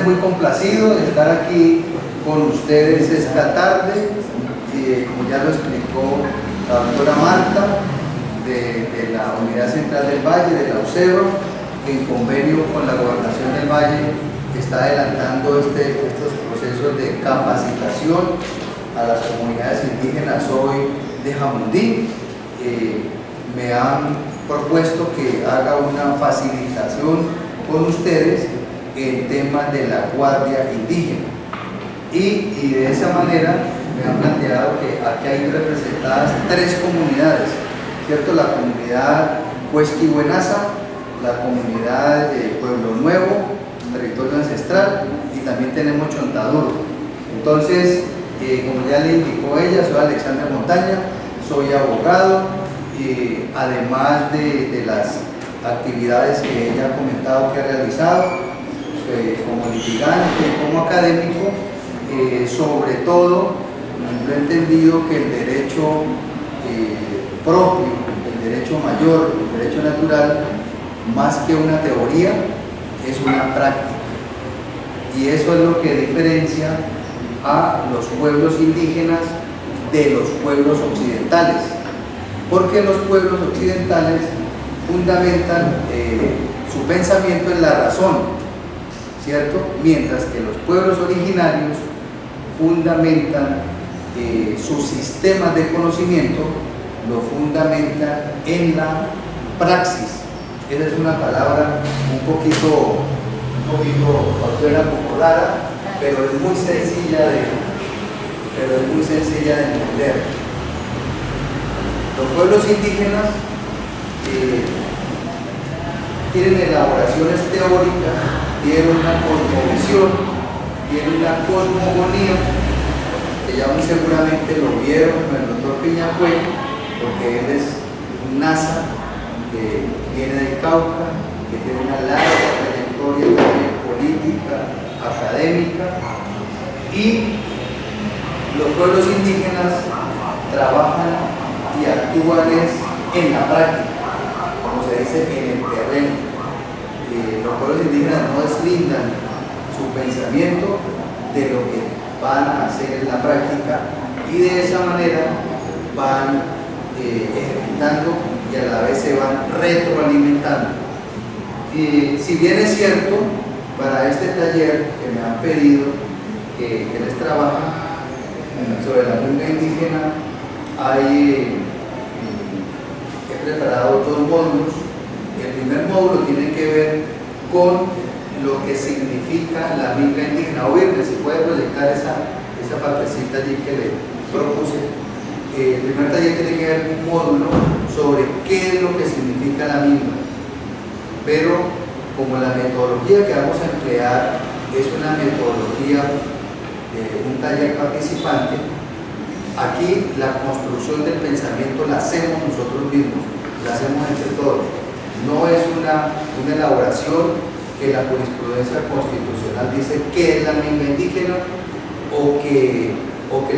muy complacido de estar aquí con ustedes esta tarde, como ya lo explicó la doctora Marta, de la Unidad Central del Valle, de la UCEBA, que en convenio con la Gobernación del Valle está adelantando estos procesos de capacitación a las comunidades indígenas hoy de Jamundí. Me han propuesto que haga una facilitación con ustedes en temas de la guardia indígena, y de esa manera me han planteado que aquí hay representadas 3 comunidades, ¿cierto? La comunidad Huesquibuenaza, la comunidad de Pueblo Nuevo, territorio ancestral, y también tenemos Chontaduro. Entonces, como ya le indicó ella, soy Alexander Montaña, soy abogado, además de las actividades que ella ha comentado que ha realizado, como litigante, como académico, sobre todo yo he entendido que el derecho propio, el derecho mayor, el derecho natural, más que una teoría, es una práctica, y eso es lo que diferencia a los pueblos indígenas de los pueblos occidentales, porque los pueblos occidentales fundamentan su pensamiento en la razón, ¿cierto? Mientras que los pueblos originarios fundamentan sus sistemas de conocimiento, lo fundamentan en la praxis. Esa es una palabra un poquito suena como rara, pero es muy sencilla de entender. Los pueblos indígenas tienen elaboraciones teóricas, tienen una cosmovisión, tienen una cosmogonía, que ya muy seguramente lo vieron con el doctor Piñacue, porque él es un NASA que viene del Cauca, que tiene una larga trayectoria también política, académica, y los pueblos indígenas trabajan y actúan en la práctica, como se dice, en el terreno. Los pueblos indígenas no deslindan su pensamiento de lo que van a hacer en la práctica, y de esa manera van ejecutando y a la vez se van retroalimentando. Si bien es cierto, para este taller que me han pedido que les trabaje sobre la lengua indígena, he preparado 2 módulos. El primer módulo tiene que ver con lo que significa la minga indígena. Oírme, si puede proyectar esa partecita allí que le propuse. El primer taller tiene que ver con un módulo sobre qué es lo que significa la minga, pero como la metodología que vamos a emplear es una metodología de un taller participante, aquí la construcción del pensamiento la hacemos nosotros mismos, la hacemos entre todos. No es una elaboración que la jurisprudencia constitucional dice qué es la minga indígena, o que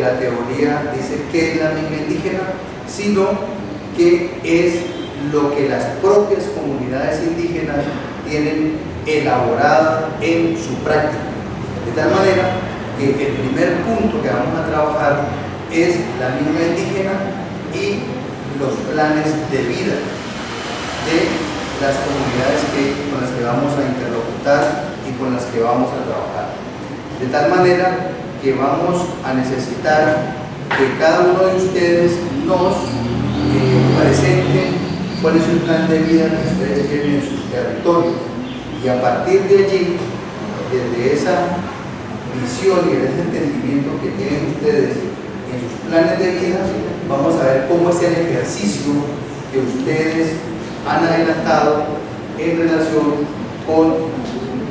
la teoría dice qué es la minga indígena, sino que es lo que las propias comunidades indígenas tienen elaborado en su práctica. De tal manera que el primer punto que vamos a trabajar es la minga indígena y los planes de vida de las comunidades con las que vamos a interlocutar y con las que vamos a trabajar. De tal manera que vamos a necesitar que cada uno de ustedes nos presenten cuál es el plan de vida que ustedes tienen en sus territorios, y a partir de allí, desde esa visión y ese entendimiento que tienen ustedes en sus planes de vida, vamos a ver cómo es el ejercicio que ustedes han adelantado en relación con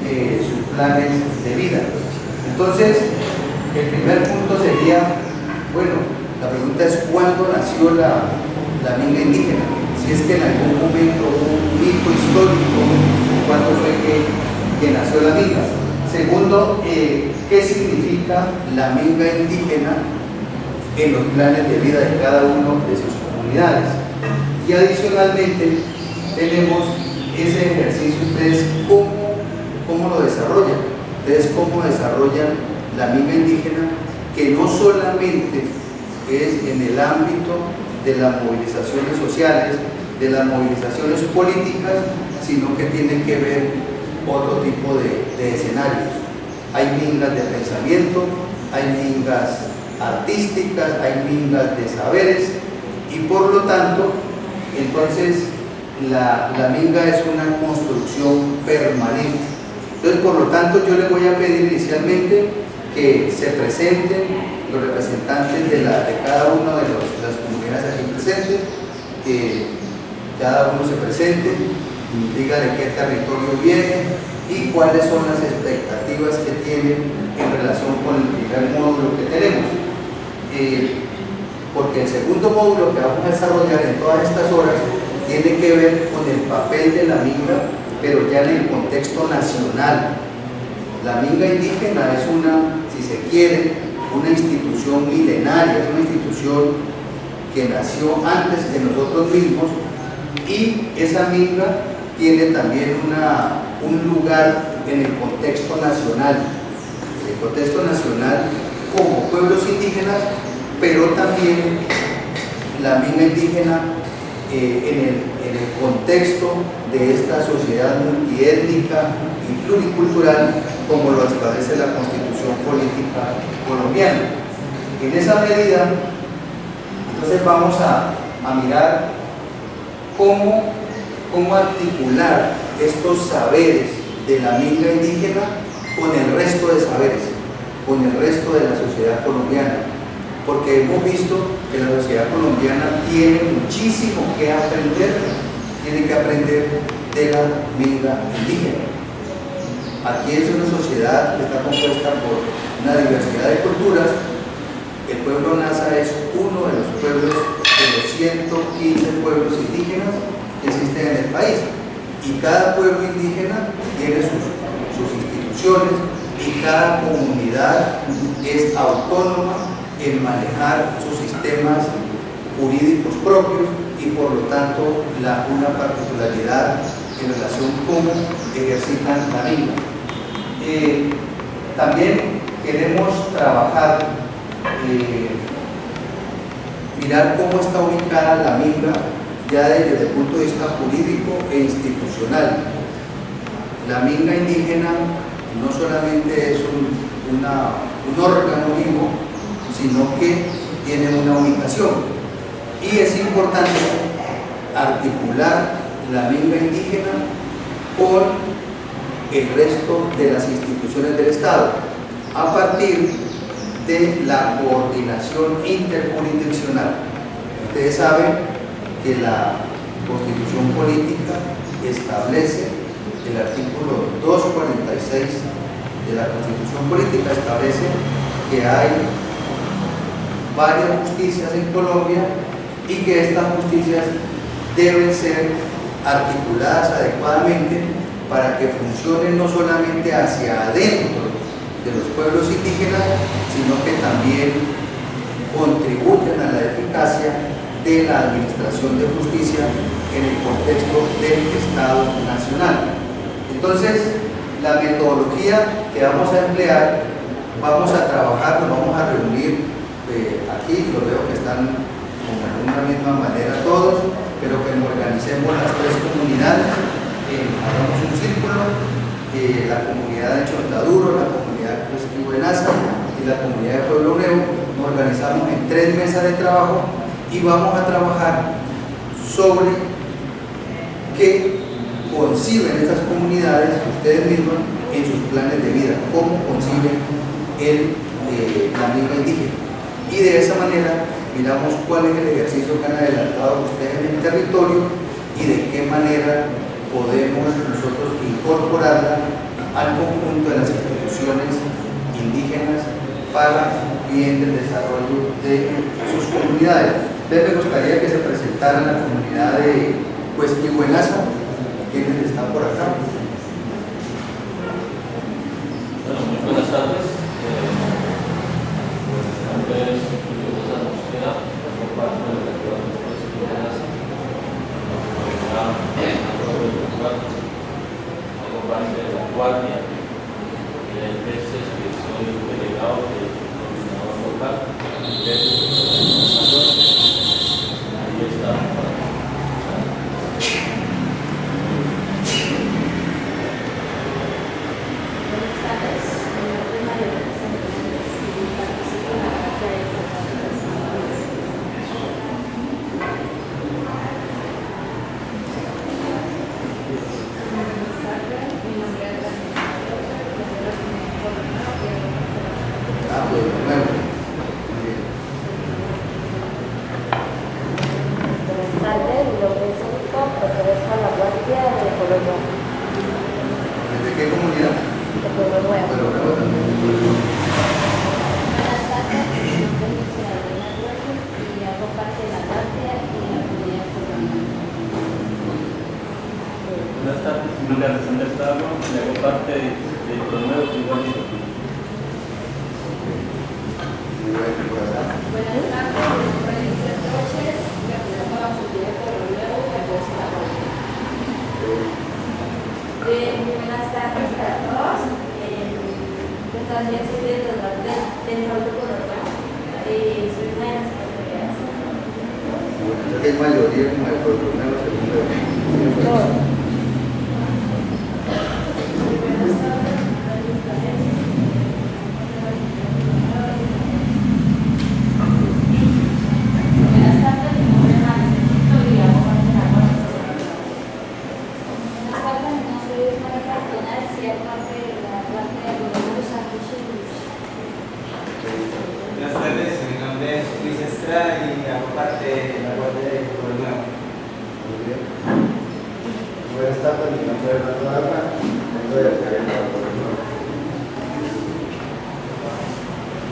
sus planes de vida. Entonces, el primer punto sería, bueno, la pregunta es ¿cuándo nació la minga indígena? Si es que en algún momento hubo un hito histórico, ¿cuándo fue que nació la minga? Segundo, ¿qué significa la minga indígena en los planes de vida de cada uno de sus comunidades? Y adicionalmente tenemos ese ejercicio, ustedes cómo lo desarrollan. ustedes cómo desarrollan la minga indígena, que no solamente es en el ámbito de las movilizaciones sociales, de las movilizaciones políticas, sino que tiene que ver otro tipo de escenarios. Hay mingas de pensamiento, hay mingas artísticas, hay mingas de saberes, y por lo tanto, entonces, la minga es una construcción permanente. Entonces, por lo tanto, yo les voy a pedir inicialmente que se presenten los representantes de cada una de las comunidades aquí presentes, que cada uno se presente, diga de qué territorio viene y cuáles son las expectativas que tienen en relación con el primer módulo que tenemos. Porque el segundo módulo que vamos a desarrollar en todas estas horas tiene que ver con el papel de la minga, pero ya en el contexto nacional. La minga indígena es una, si se quiere, una institución milenaria, es una institución que nació antes que nosotros mismos, y esa minga tiene también un lugar en el contexto nacional. En el contexto nacional como pueblos indígenas, pero también la minga indígena en el contexto de esta sociedad multiétnica y pluricultural, como lo establece la Constitución Política Colombiana. En esa medida, entonces vamos a mirar cómo articular estos saberes de la minga indígena con el resto de saberes, con el resto de la sociedad colombiana, porque hemos visto que la sociedad colombiana tiene muchísimo que aprender, tiene que aprender de la minga indígena. Aquí es una sociedad que está compuesta por una diversidad de culturas. El pueblo Nasa es uno de los pueblos, de los 115 pueblos indígenas que existen en el país, y cada pueblo indígena tiene sus instituciones, y cada comunidad es autónoma en manejar sus sistemas jurídicos propios, y por lo tanto una particularidad en relación a cómo ejercitan la minga. También queremos trabajar, mirar cómo está ubicada la minga ya desde el punto de vista jurídico e institucional. La minga indígena no solamente es un órgano vivo, sino que tiene una ubicación, y es importante articular la minga indígena con el resto de las instituciones del Estado a partir de la coordinación interjurisdiccional. Ustedes saben que la Constitución Política establece, el artículo 246 de la Constitución Política establece que hay varias justicias en Colombia, y que estas justicias deben ser articuladas adecuadamente para que funcionen no solamente hacia adentro de los pueblos indígenas, sino que también contribuyan a la eficacia de la administración de justicia en el contexto del Estado Nacional. Entonces, la metodología que vamos a emplear, vamos a trabajar, nos vamos a reunir aquí, lo veo que están como de una misma manera todos, pero que nos organicemos las tres comunidades, hagamos un círculo, la comunidad de Chontaduro, la comunidad de Nasa y la comunidad de Pueblo Nuevo. Nos organizamos en 3 mesas de trabajo y vamos a trabajar sobre qué conciben estas comunidades, ustedes mismos, en sus planes de vida, cómo conciben la minga indígena. Y de esa manera miramos cuál es el ejercicio que han adelantado ustedes en el territorio y de qué manera podemos nosotros incorporarla al conjunto de las instituciones indígenas para bien del desarrollo de sus comunidades. Entonces me gustaría que se presentara la comunidad de Huesquihuenaza, quienes están por acá. Bueno, muy buenas tardes. Guardia, hay veces que soy un delegado del coordinador local, hay veces que soy el ahí está. Ah, pues nuevo. Muy bien. Buenas tardes, mi nombre es Erika, pertenezco a la Guardia de Pueblo Nuevo. ¿De qué comunidad? De Pueblo Nuevo. Pero nuevo también. Buenas tardes, mi nombre es Elena López y hago parte de la Guardia y la comunidad de Pueblo Nuevo. Buenas tardes, mi nombre es Alexander Tarno y hago parte de Promuevo Igual. Muy bien, por acá. Buenas tardes, mi nombre es Lisa Roches, pertenezco a la comunidad de Pueblo Nuevo y hago parte de la Guardia. Muy buenas tardes para todos. Yo también soy de los del Pueblo Nuevo. Soy una de las autoridades. Bueno, yo que hay mayoría como de pueblo nuevo, según veo. Buenas tardes, mi nombre es Maricito y hago parte de la Guardia. Buenas tardes, mi nombre es María Cardinal y hago parte de la Guardia de los Santos Unidos. Buenas tardes, mi nombre es Luis Estrada y hago parte de la Guardia de Pueblo Nuevo. Muy bien. Buenas tardes, mi nombre es Hernando Arma, vengo de Alcalá de Pueblo Nuevo.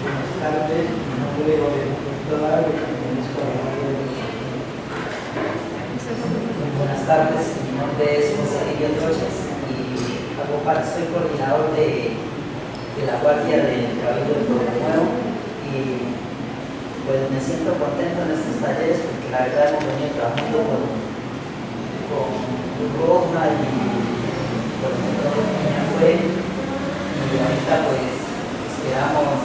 Buenas tardes, mi nombre es Roberto Lara y pertenezco a la Guardia de Pueblo Nuevo. Buenas tardes, mi nombre es José Miguel Roches y soy coordinador de la Guardia del Cabildo de Pueblo Nuevo y pues me siento contento en estos talleres porque la verdad hemos venido trabajando con Roma y con el doctor fue y ahorita pues esperamos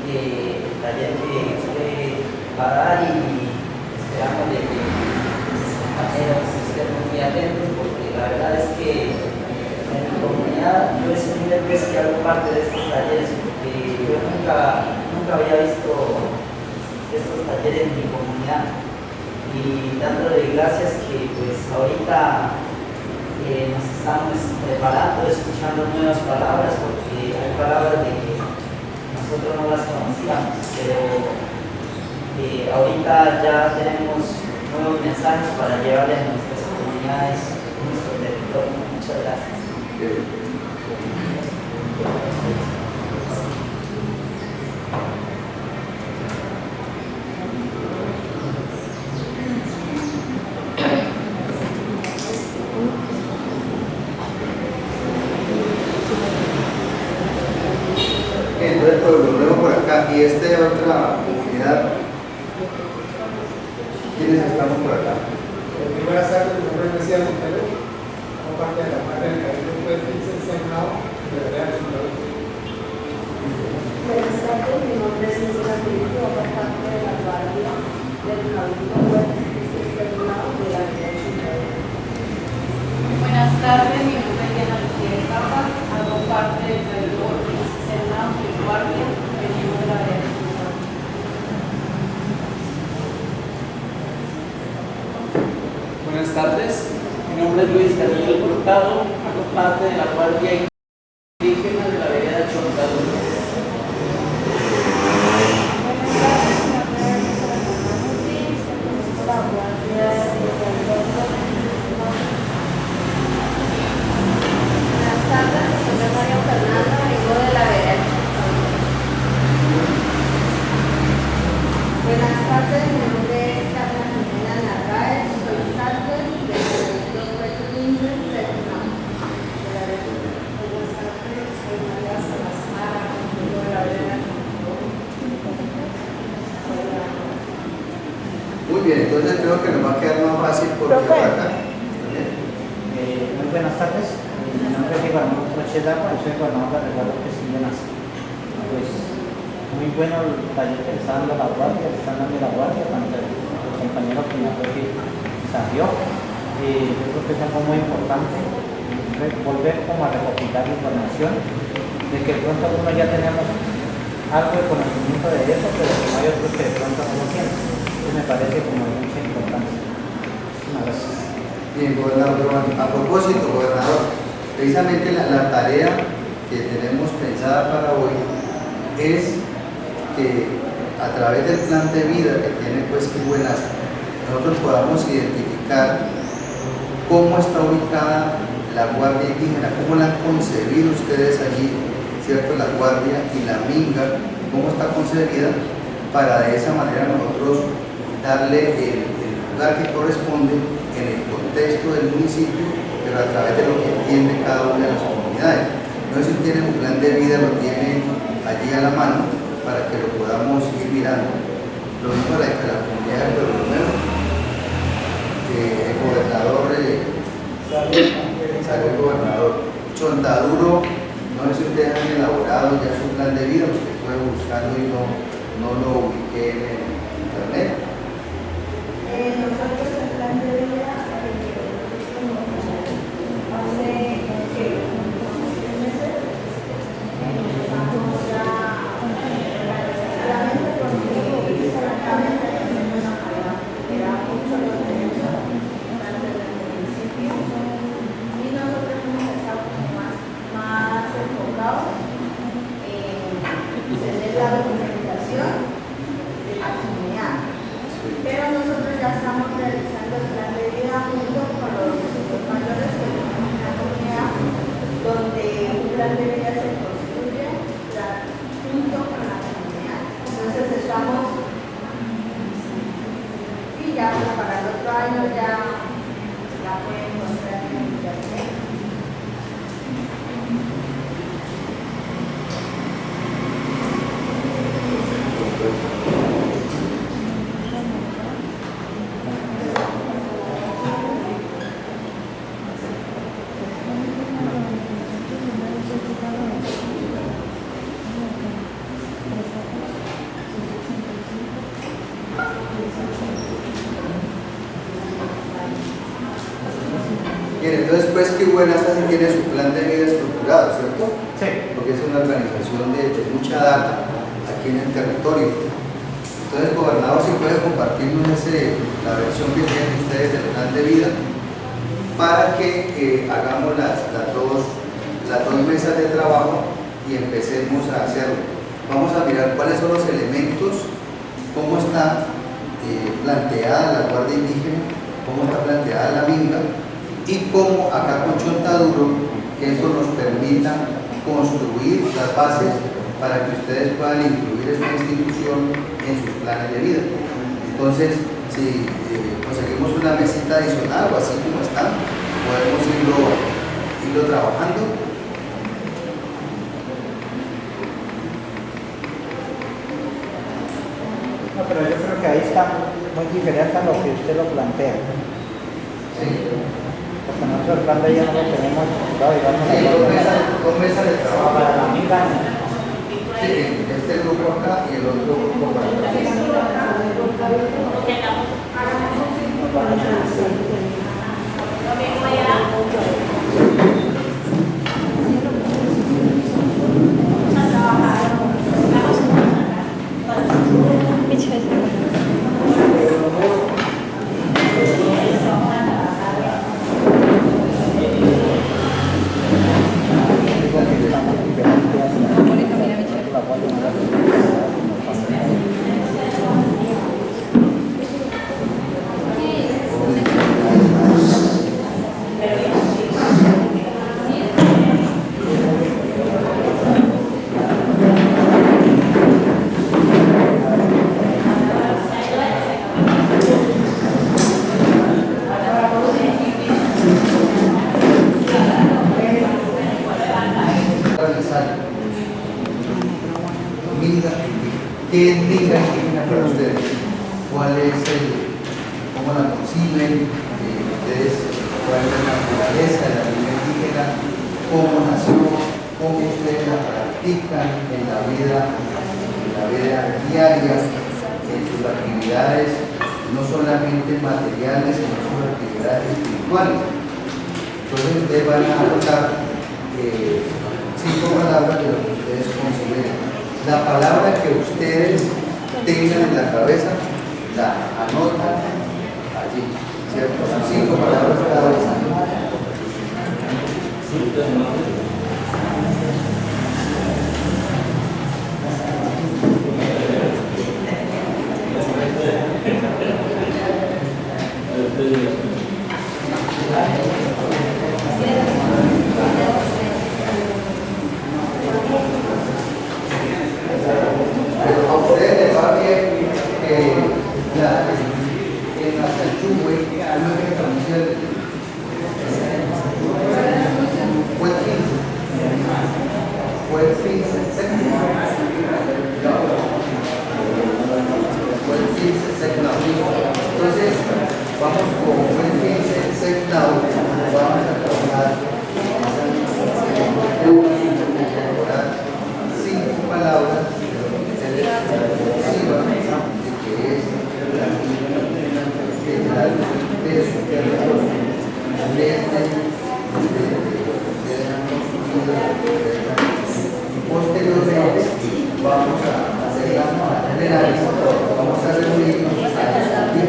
el taller que usted va a dar y esperamos de que sus compañeros estén muy atentos porque la verdad es que en mi comunidad yo es la primera vez que hago parte de estos talleres porque yo nunca había visto estos talleres en mi comunidad y dándole gracias que pues ahorita nos estamos preparando, escuchando nuevas palabras porque hay palabras de que nosotros no las conocíamos, pero ahorita ya tenemos nuevos mensajes para llevarles a nuestras comunidades, a nuestro territorio. Muchas gracias. Entonces, pues volvemos por acá. Y esta otra comunidad, ¿quiénes estamos por acá? Buenas tardes, mi nombre es Mesías Montero, como parte de la Guardia del Cabildo del Senado de la Real Ciudad. Buenas tardes, mi nombre es Cecilia Felipe, hago parte de la Guardia del Cabildo del Senado de la Real Ciudad. Buenas tardes, mi nombre es Diana Lucía Capa, hago parte del Cabildo del Senado de Guardia, venimos de la Real Ciudad. Buenas tardes, mi nombre es Luis Daniel Hurtado, hago parte de la Guardia Indígena de la Vereda Chontaduro. Buenas tardes, mi nombre es Fernanda Núñez, pertenezco a la Guardia del Cabildo del Senado. Buenas tardes, mi nombre es María Fernanda, vengo de la Vereda Chontaduro. Buenas tardes, mi nombre es Carla Jimena Narváez, soy Sartre del Cabildo Libre del Senado de la República. Buenas tardes, soy María Salazar, vengo de la Vereda Chontaduro. Muy bien, entonces creo que nos va a quedar más fácil porque por acá. ¿Está bien? Muy buenas tardes, mi Mi nombre es Iván Trochedapa, soy gobernador de Resguardo Pesquillenas. Pues muy bueno el taller que le está dando la guardia, le están dando la guardia, tanto el compañero que me fue que salió. Yo creo que es algo muy importante, volver como a recopilar información, de que de pronto algunos ya tenemos algo de conocimiento de eso, pero que no hay otros que de pronto no lo tienen. Entonces me parece como de mucha importancia. Muchas gracias. Bien, gobernador, a propósito, gobernador, precisamente la tarea que tenemos pensada para hoy es que a través del plan de vida que tiene pues Buenas, nosotros podamos identificar cómo está ubicada la Guardia Indígena, cómo la han concebido ustedes allí, ¿cierto? La Guardia y la Minga, cómo está concebida, para de esa manera nosotros darle el lugar que corresponde en el contexto del municipio, pero a través de lo que entiende cada una de las comunidades. No sé si tienen un plan de vida, lo tienen allí a la mano para que lo podamos ir mirando. Lo mismo para que la comunidad de Pueblo Nuevo, el gobernador, salió el gobernador Chontaduro, no sé si ustedes han elaborado ya su plan de vida, porque estuve buscando y no lo ubiqué en internet. Nosotros el plan de vida hace que unos 6 meses empezamos ya realmente porque exactamente era mucho lo que antes del municipio y nosotros hemos estado como más enfocados en tener la documentación de la comunidad. Pero nosotros ya estamos realizando el plan de vida junto con los mayores que tenemos en la comunidad, donde un plan de vida se construye junto con la comunidad. Entonces estamos, y ya pues, para el otro año ya pueden encontrar en internet. Bien, entonces pues que Buenas así tiene su plan de vida estructurado, ¿cierto? Sí. Porque es una organización de mucha data aquí en el territorio. Entonces, gobernador, si puede compartirnos la versión que tienen ustedes del plan de vida para que hagamos las dos mesas de trabajo y empecemos a hacerlo. Vamos a mirar cuáles son los elementos, cómo está planteada la Guardia Indígena, cómo está planteada la Minga y cómo acá con Chontaduro, que esto nos permita construir las bases para que ustedes puedan incluir esta institución en sus planes de vida. Entonces, si conseguimos una mesita adicional o así como está, podemos irlo trabajando. No, pero yo creo que ahí está muy diferente a lo que usted lo plantea. Sí. Porque nosotros el plan de vida no lo tenemos estructurado, digamos, Sí, dos mesas de trabajo. para la Minga. Sí, este grupo acá y el otro grupo para acá. ¿Qué es Minga Indígena para ustedes? ¿Cuál es cómo la conciben? Ustedes pueden ver naturaleza de la vida indígena, cómo nació, cómo ustedes la practican en la vida diaria, en sus actividades, no solamente materiales, sino sus actividades espirituales. Entonces ustedes van a anotar 5 palabras de lo que ustedes consideren. La palabra que ustedes tengan en la cabeza, la anotan allí, ¿cierto? 5 palabras cada vez. Pero a ustedes les va bien en la Salchumwe, uno que pronuncia entonces vamos con vamos a trabajar 5 palabras posteriormente vamos a hacer las generales, vamos a reunirnos a discutir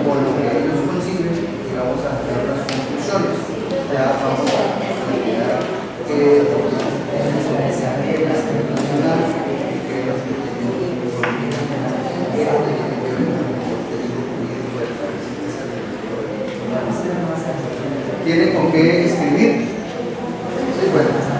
con lo que ellos conciben y vamos a hacer las conclusiones. Ya vamos a mirar ¿tienen con qué escribir? Sí, bueno.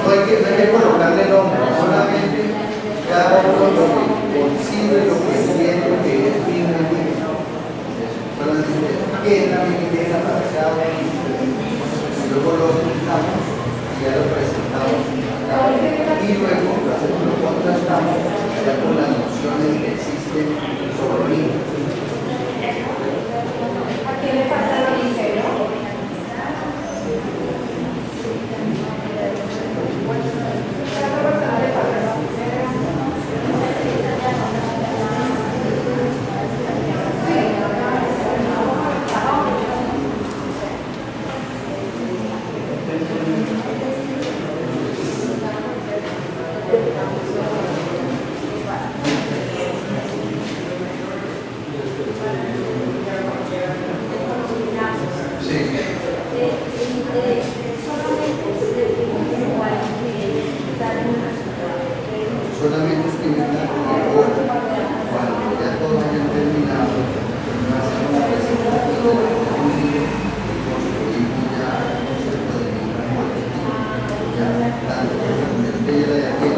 No hay que colocarle nombre, solamente cada uno lo que discusiones que existen sobre mí. ¿A quién le falta lo ligero? Solamente escribir una cuando ya todos hayan terminado, hacer una presentación de un libro y construimos ya el concepto de libro colectivo. Ya tanto el de ella de aquí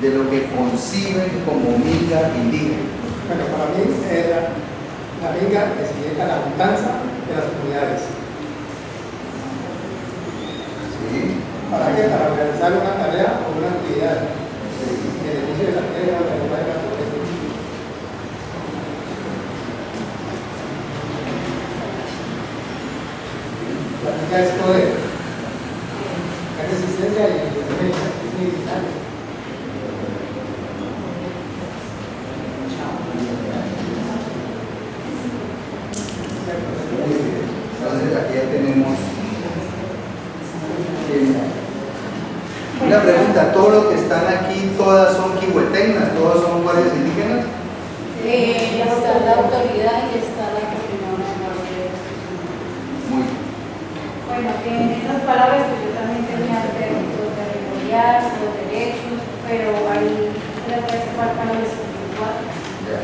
de lo que conciben como minga indígena. Bueno, para mí la minga significa la juntanza de las comunidades. ¿Sí? ¿Para qué? Para realizar una tarea o una actividad. El inicio de la tarea o la lengua de la pobreza. La minga es poder. La resistencia y la defensa es militar. Entonces aquí ya tenemos una pregunta, ¿todos los que están aquí, todas son quihuetenas, todas son guardias indígenas? Está la autoridad y está la coordinadora de la autoridad. Muy Bueno, en esas palabras pues yo también tenía derechos territoriales, los derechos, pero ahí le puede hacer falta lo espiritual. ya.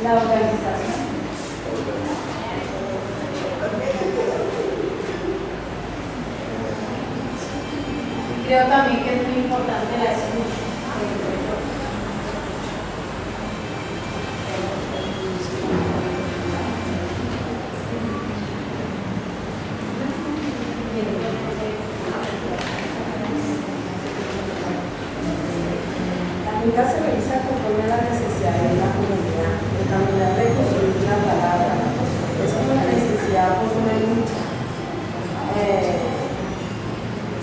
La organización. Creo también que es muy importante la escucha. La minga se realiza conforme a las necesidades de la comunidad. El caminar de construir una palabra es una necesidad por una lucha.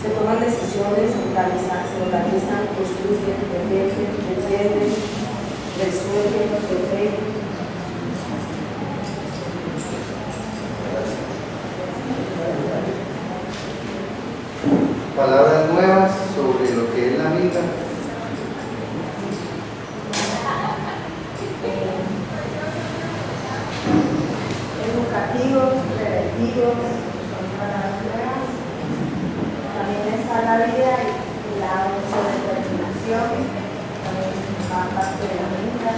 Se toman decisiones, se organizan, construyen, defienden, resuelven, protegen. Palabras nuevas sobre lo que es la minga. Educativos, preventivos, son palabras nuevas. También está la vida y la autodeterminación, también va parte de la minga.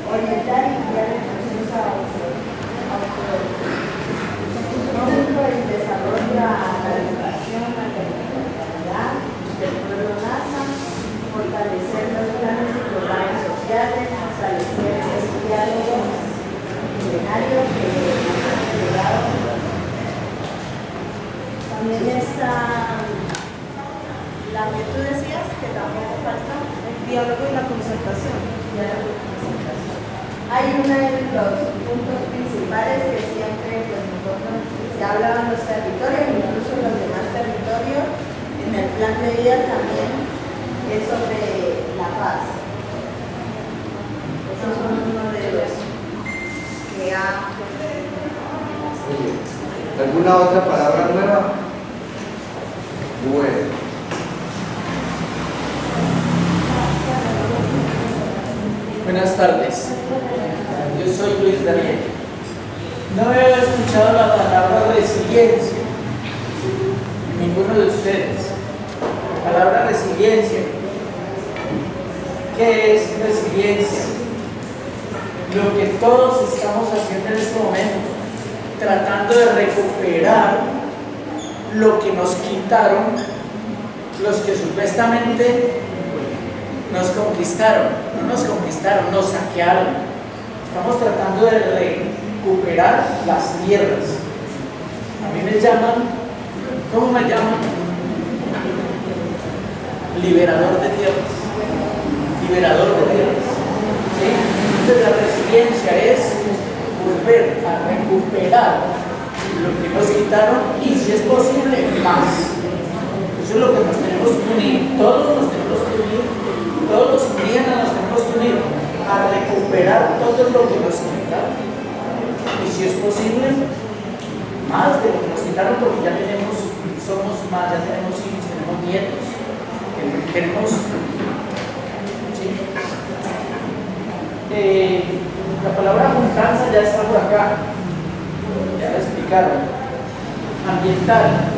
Orientar y guiar el proceso autonómico y desarrollo a la educación, a la territorialidad del pueblo NASA, fortalecer los planes y programas sociales, fortalecer el diálogo milenario que ha llegado. También está la que tú decías que tampoco falta, el diálogo y la concertación. Hay uno de los puntos principales que siempre pues, nosotros se hablaban los territorios, incluso los demás territorios. En el plan de vida también es sobre la paz. Esos son uno de los que ha... ¿Alguna otra palabra nueva? Bueno. Buenas tardes, yo soy Luis Daniel. No había escuchado la palabra resiliencia, ninguno de ustedes. La palabra resiliencia. ¿Qué es resiliencia? Lo que todos estamos haciendo en este momento, tratando de recuperar lo que nos quitaron los que supuestamente nos conquistaron. No nos conquistaron, nos saquearon. Estamos tratando de recuperar las tierras. A mí me llaman, ¿cómo me llaman? Liberador de tierras. Liberador de tierras. ¿Sí? Entonces la resiliencia es volver a recuperar lo que nos quitaron y, si es posible, más. Eso es lo que nos tenemos que unir. Todos nos tenemos que unir. Todos los indígenas nos tenemos que unir a recuperar todo lo que nos quitaron. Y, si es posible, más de lo que nos quitaron, porque ya tenemos, somos más, ya tenemos hijos, tenemos nietos. Queremos. ¿Sí? La palabra juntanza ya está por acá, ya la explicaron. Ambiental.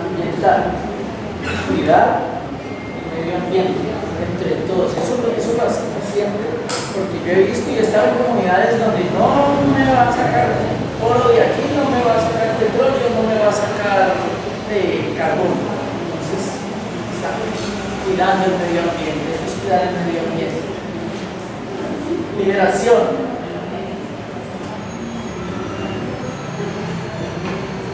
Ambiental, cuidar el medio ambiente entre todos. Eso lo hacemos siempre, porque yo he visto y he estado en comunidades donde no me va a sacar oro de aquí, no me va a sacar petróleo, no me va a sacar carbón. Entonces, está cuidando el medio ambiente, eso es cuidar el medio ambiente. Liberación.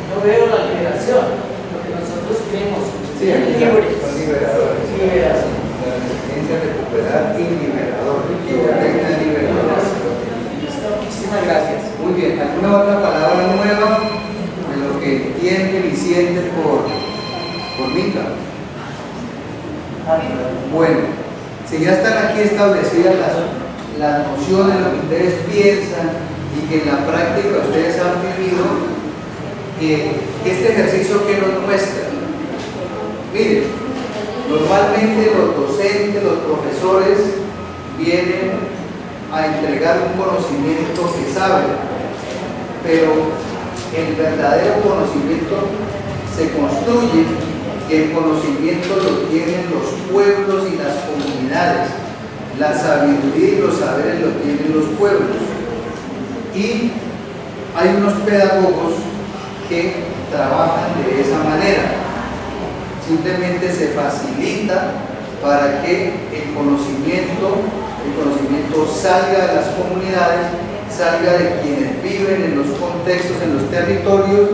No veo la liberación, lo que nosotros creemos. Sí, libres. son liberadores. Liberación. La resistencia a recuperar y liberador. Liberador. Muchísimas gracias. Muy bien, ¿alguna otra palabra nueva de lo que entienden y sienten por Minga? Bueno, si ya están aquí establecidas las nociones, lo que ustedes piensan y que en la práctica ustedes han vivido, este ejercicio que nos muestra. Miren, normalmente los docentes, los profesores vienen a entregar un conocimiento que saben, pero el verdadero conocimiento se construye y el conocimiento lo tienen los pueblos y las comunidades. La sabiduría y los saberes lo tienen los pueblos. Y hay unos pedagogos que trabajan de esa manera. Simplemente se facilita para que el conocimiento salga de las comunidades, salga de quienes viven en los contextos, en los territorios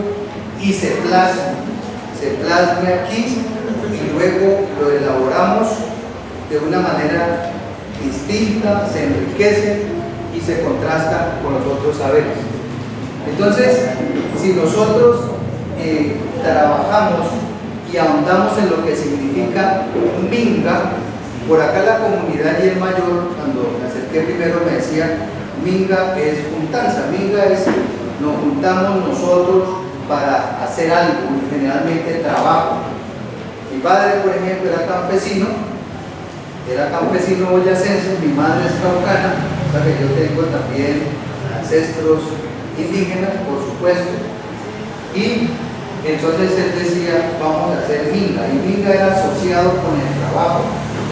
y se plasme aquí y luego lo elaboramos de una manera distinta, se enriquece y se contrasta con los otros saberes. Entonces, si nosotros trabajamos y ahondamos en lo que significa Minga, por acá la comunidad y el mayor, cuando me acerqué primero, me decía, Minga es juntanza, Minga es nos juntamos nosotros para hacer algo, generalmente trabajo. Mi padre, por ejemplo, era campesino boyacense, mi madre es caucana, o sea que yo tengo también ancestros indígenas, por supuesto, y entonces él decía, vamos a hacer Minga, y Minga era asociado con el trabajo,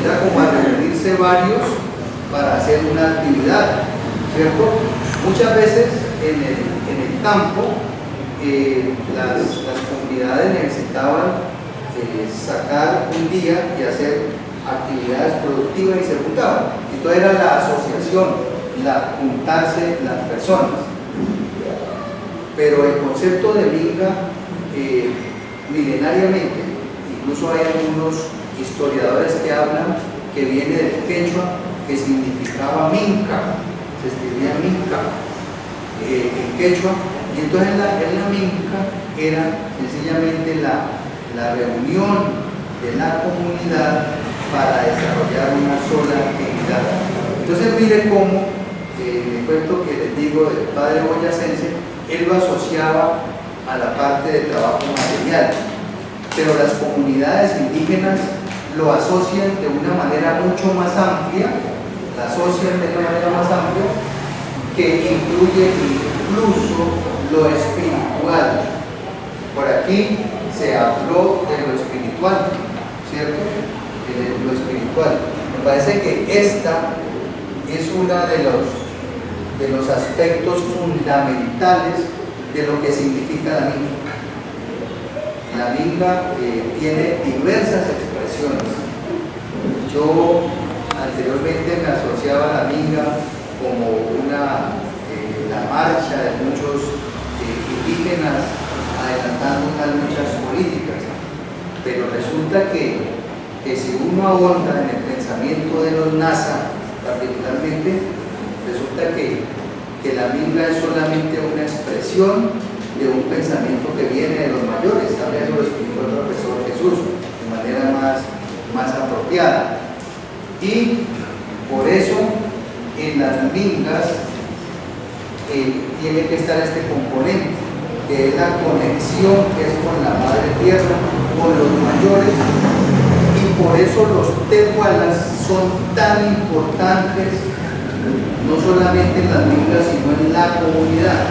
era como a reunirse varios para hacer una actividad, ¿cierto? Muchas veces en el campo las comunidades necesitaban sacar un día y hacer actividades productivas y se juntaban. Entonces era la asociación, juntarse las personas. Pero el concepto de Minga, milenariamente, incluso hay algunos historiadores que hablan que viene del quechua, que significaba minca, se escribía minca en quechua, y entonces en la minca era sencillamente la reunión de la comunidad para desarrollar una sola actividad. Entonces mire cómo el cuento que les digo del padre boyacense, él lo asociaba a la parte de trabajo material, pero las comunidades indígenas lo asocian de una manera mucho más amplia, que incluye incluso lo espiritual. Por aquí se habló de lo espiritual, ¿cierto? De lo espiritual. Me parece que esta es uno de los aspectos fundamentales de lo que significa la minga. La minga tiene diversas expresiones. Yo anteriormente me asociaba a la minga como la marcha de muchos indígenas adelantando unas luchas políticas, pero resulta que si uno ahonda en el pensamiento de los NASA particularmente, resulta que la minga es solamente una expresión de un pensamiento que viene de los mayores. También eso lo explicó el profesor Jesús de manera más apropiada, y por eso en las mingas tiene que estar este componente, que es la conexión que es con la madre tierra, con los mayores, y por eso los tehualas son tan importantes, no solamente en las mingas, sino en la comunidad.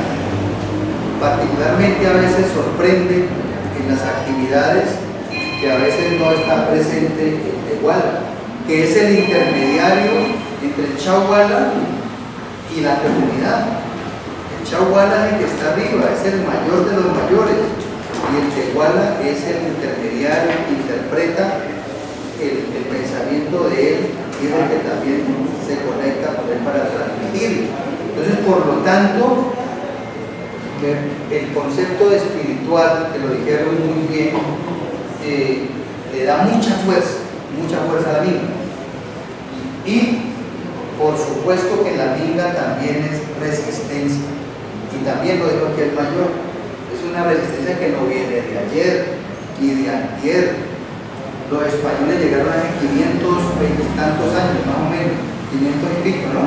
Particularmente a veces sorprende en las actividades que a veces no está presente el tehuala, que es el intermediario entre el chahuala y la comunidad. El chahuala es el que está arriba, es el mayor de los mayores, y el tehuala es el intermediario que interpreta el pensamiento de él, y es el que también se conecta con él para transmitir. Entonces, por lo tanto, el concepto de espiritual, que lo dijeron muy bien, le da mucha fuerza a la minga. Y por supuesto que la minga también es resistencia, y también lo dijo aquí el mayor, es una resistencia que no viene de ayer ni de antier. Los españoles llegaron hace 520 y tantos años, más o menos, 500 y pico, ¿no?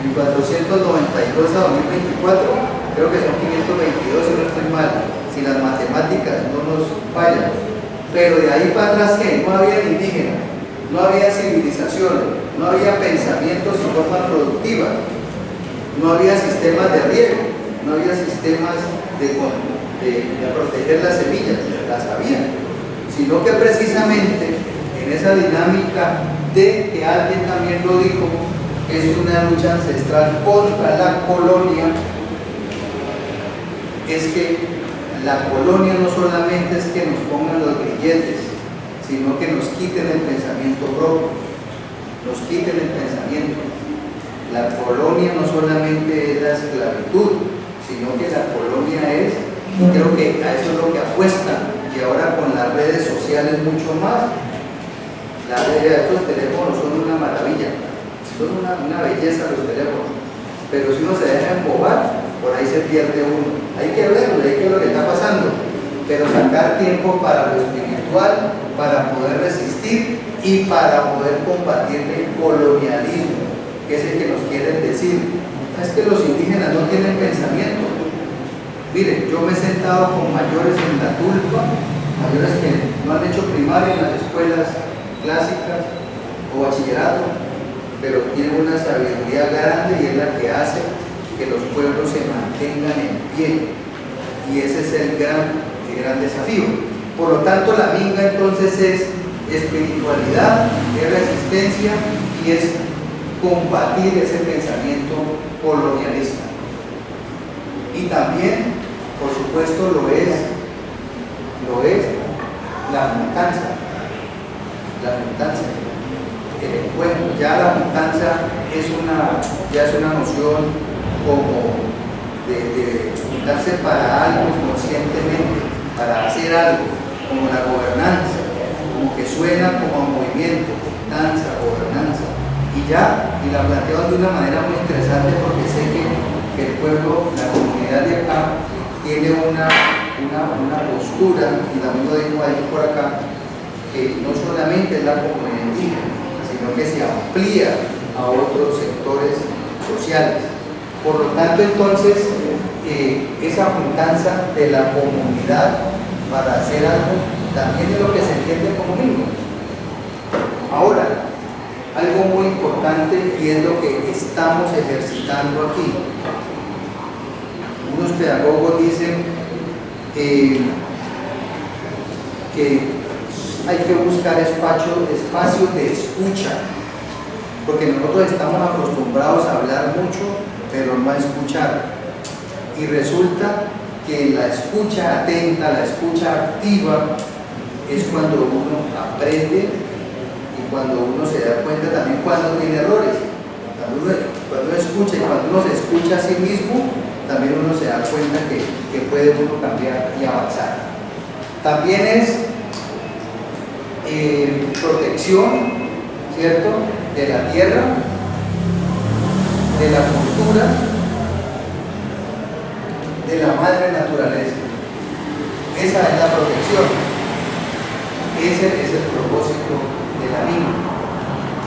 1492 a 2024, creo que son 522, si no estoy mal, si las matemáticas no nos fallan. Pero de ahí para atrás, ¿qué? No había indígenas, no había civilización, no había pensamientos y formas productivas, no había sistemas de riego, no había sistemas de proteger las semillas, las había, sino que precisamente en esa dinámica de que alguien también lo dijo, es una lucha ancestral contra la colonia, es que la colonia no solamente es que nos pongan los grilletes, sino que nos quiten el pensamiento propio, nos quiten el pensamiento. La colonia no solamente es la esclavitud, sino que la colonia es, y creo que a eso es lo que apuestan, y ahora con las redes sociales mucho más. Las redes de estos teléfonos son una maravilla, son una belleza los teléfonos, pero si uno se deja embobar, por ahí se pierde uno. Hay que verlo, hay que ver lo que está pasando, pero sacar tiempo para lo espiritual, para poder resistir y para poder combatir el colonialismo, que es el que nos quieren decir. Es que los indígenas no tienen pensamiento. Miren, yo me he sentado con mayores en la tulpa, mayores que no han hecho primaria en las escuelas clásicas o bachillerato, pero tienen una sabiduría grande y es la que hace que los pueblos se mantengan en pie, y ese es el gran desafío. Por lo tanto, la minga entonces es espiritualidad, es resistencia y es combatir ese pensamiento colonialista. Y también, por supuesto, lo es la juntanza. El encuentro, ya la juntanza es una noción como de juntarse para algo conscientemente, para hacer algo, como la gobernanza, como que suena como a movimiento, juntanza, gobernanza. Y y la plantearon de una manera muy interesante porque sé que el pueblo, la comunidad de acá, tiene una postura, y también lo digo ahí por acá, que no solamente es la comunidad indígena, sino que se amplía a otros sectores sociales. Por lo tanto, entonces, esa juntanza de la comunidad para hacer algo también es lo que se entiende como mismo. Ahora, algo muy importante y es lo que estamos ejercitando aquí. Unos pedagogos dicen que hay que buscar espacios de escucha, porque nosotros estamos acostumbrados a hablar mucho, pero no a escuchar. Y resulta que la escucha atenta, la escucha activa, es cuando uno aprende y cuando uno se da cuenta también cuando tiene errores. Cuando uno escucha y cuando uno se escucha a sí mismo, también uno se da cuenta que puede uno cambiar y avanzar. También es protección, ¿cierto?, de la tierra, de la cultura, de la madre naturaleza. Esa es la protección. Ese es el propósito de la misma.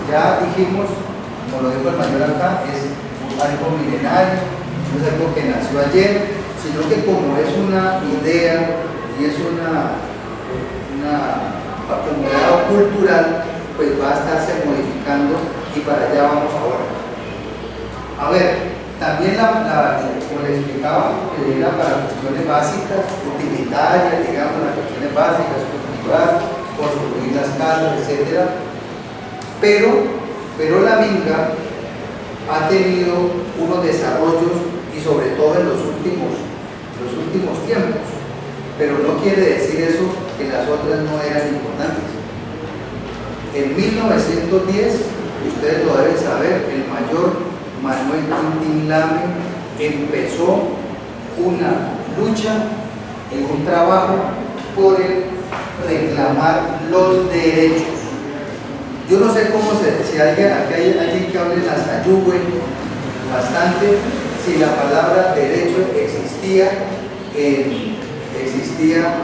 Ya dijimos, como lo dijo el mayor acá, es algo milenario, no es algo que nació ayer, sino que como es una idea y es un acumulado cultural, pues va a estarse modificando y para allá vamos ahora. A ver, también como les explicaba, que era para cuestiones básicas, utilitarias, digamos, las cuestiones básicas, cultivar, construir las casas, etc. Pero la minga ha tenido unos desarrollos y sobre todo en los últimos tiempos, pero no quiere decir eso que las otras no eran importantes. En 1910, ustedes lo deben saber, el mayor Manuel Quintín Lame empezó una lucha en un trabajo por el reclamar los derechos. Yo no sé cómo si aquí hay alguien que hable en la Sayugüe bastante, si la palabra derecho existía digamos,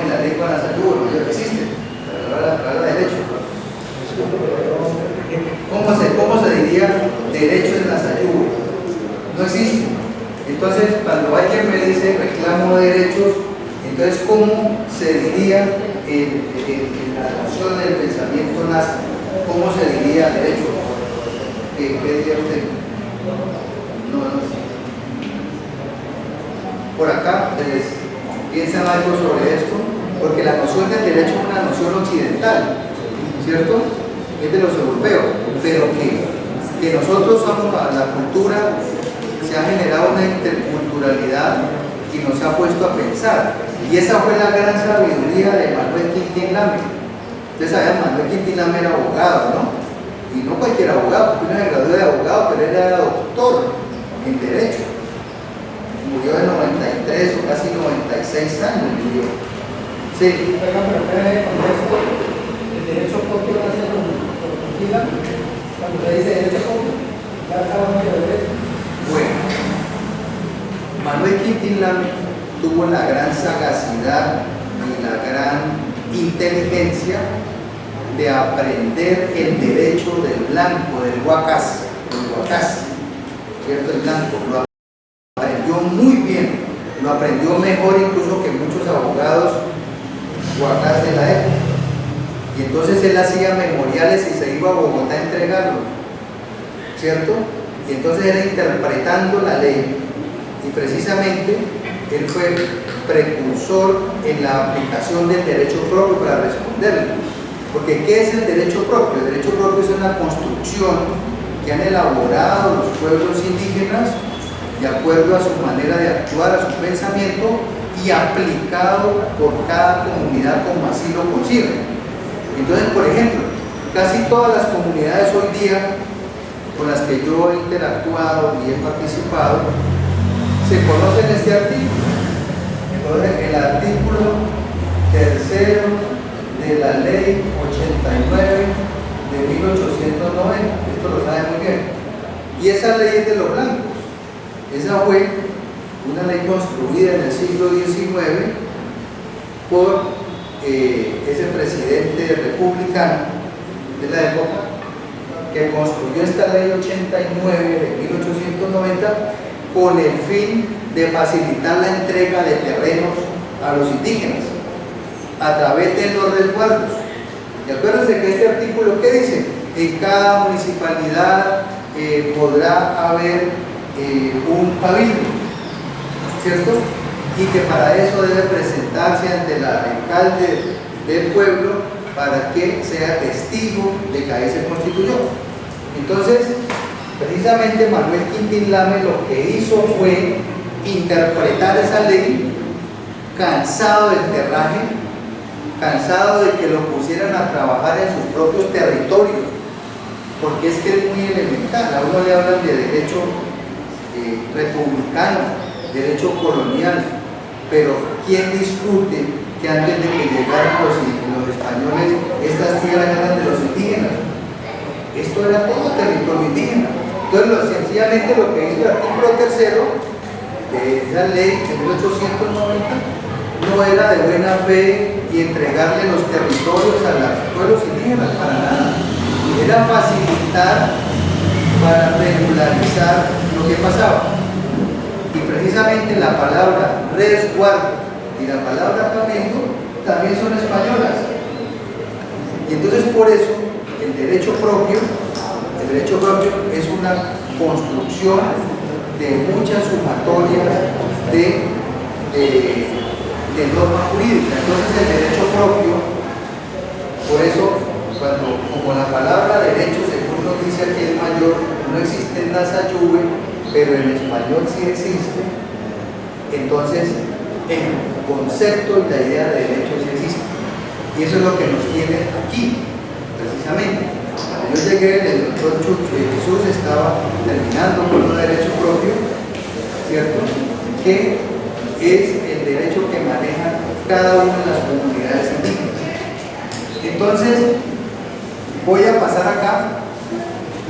en la lengua de la Sayugüe, no existe la palabra derecho. ¿Cómo se diría derecho en la Sayugüe? No existe. Entonces, cuando alguien me dice reclamo derechos, entonces, ¿cómo se diría en la noción del pensamiento nazi? ¿Cómo se diría derecho? ¿Qué diría usted? No sé. Por acá, piensan algo sobre esto, porque la noción del derecho es una noción occidental, ¿cierto? Es de los europeos, pero que nosotros somos la cultura, se ha generado una interculturalidad y nos ha puesto a pensar, y esa fue la gran sabiduría de Manuel Quintín Lame. Ustedes saben, Manuel Quintín Lame era abogado, ¿no? Y no cualquier abogado, porque uno se graduó de abogado, pero él era doctor en Derecho. Murió de 93 o casi 96 años murió. Sí. Pero con esto, el derecho propio nace con cuando se dice derecho propio, ya estamos en el derecho. Bueno, Manuel Quintín Lame tuvo la gran sagacidad y la gran inteligencia de aprender el derecho del blanco, del huacás, ¿cierto? El blanco, lo aprendió muy bien, lo aprendió mejor incluso que muchos abogados huacás de la época. Y entonces él hacía memoriales y se iba a Bogotá a entregarlo, ¿cierto? Y entonces era interpretando la ley. Y precisamente él fue precursor en la aplicación del derecho propio para responderle. Porque ¿qué es el derecho propio? El derecho propio es una construcción que han elaborado los pueblos indígenas de acuerdo a su manera de actuar, a su pensamiento, y aplicado por cada comunidad como así lo concibe. Entonces, por ejemplo, casi todas las comunidades hoy día con las que yo he interactuado y he participado, se conocen este artículo. Entonces, el artículo 3º de la ley 89 de 1890, esto lo sabe muy bien. Y esa ley es de los blancos. Esa fue una ley construida en el siglo XIX por ese presidente republicano de la época, que construyó esta ley 89 de 1890 con el fin de facilitar la entrega de terrenos a los indígenas a través de los resguardos. Y acuérdense que este artículo, ¿qué dice? En cada municipalidad podrá haber un cabildo, ¿cierto? Y que para eso debe presentarse ante el alcalde del pueblo para que sea testigo de que ahí se constituyó. Entonces, precisamente Manuel Quintín Lame lo que hizo fue interpretar esa ley, cansado del terraje, cansado de que lo pusieran a trabajar en sus propios territorios, porque es que es muy elemental. A uno le hablan de derecho republicano, derecho colonial, pero ¿quién discute que antes de que llegaran los españoles estas tierras eran de los indígenas? Esto era todo territorio indígena. Entonces sencillamente lo que hizo el artículo 3 de esa ley de 1890 no era de buena fe y entregarle los territorios a los pueblos indígenas, para nada. Era facilitar para regularizar lo que pasaba. Y precisamente la palabra resguardo y la palabra cabildo también son españolas. Y entonces por eso el derecho propio es una construcción de muchas sumatorias de norma jurídica. Entonces el derecho propio, por eso como la palabra derecho, según nos dice aquí el mayor, no existe en Nasayube, pero en español sí existe, entonces el concepto y la idea de derecho sí existe. Y eso es lo que nos tiene aquí, precisamente. Cuando yo llegué, el doctor Chucho y Jesús estaba terminando con un derecho propio, ¿cierto? Que es el derecho que maneja cada una de las comunidades indígenas. Entonces, voy a pasar acá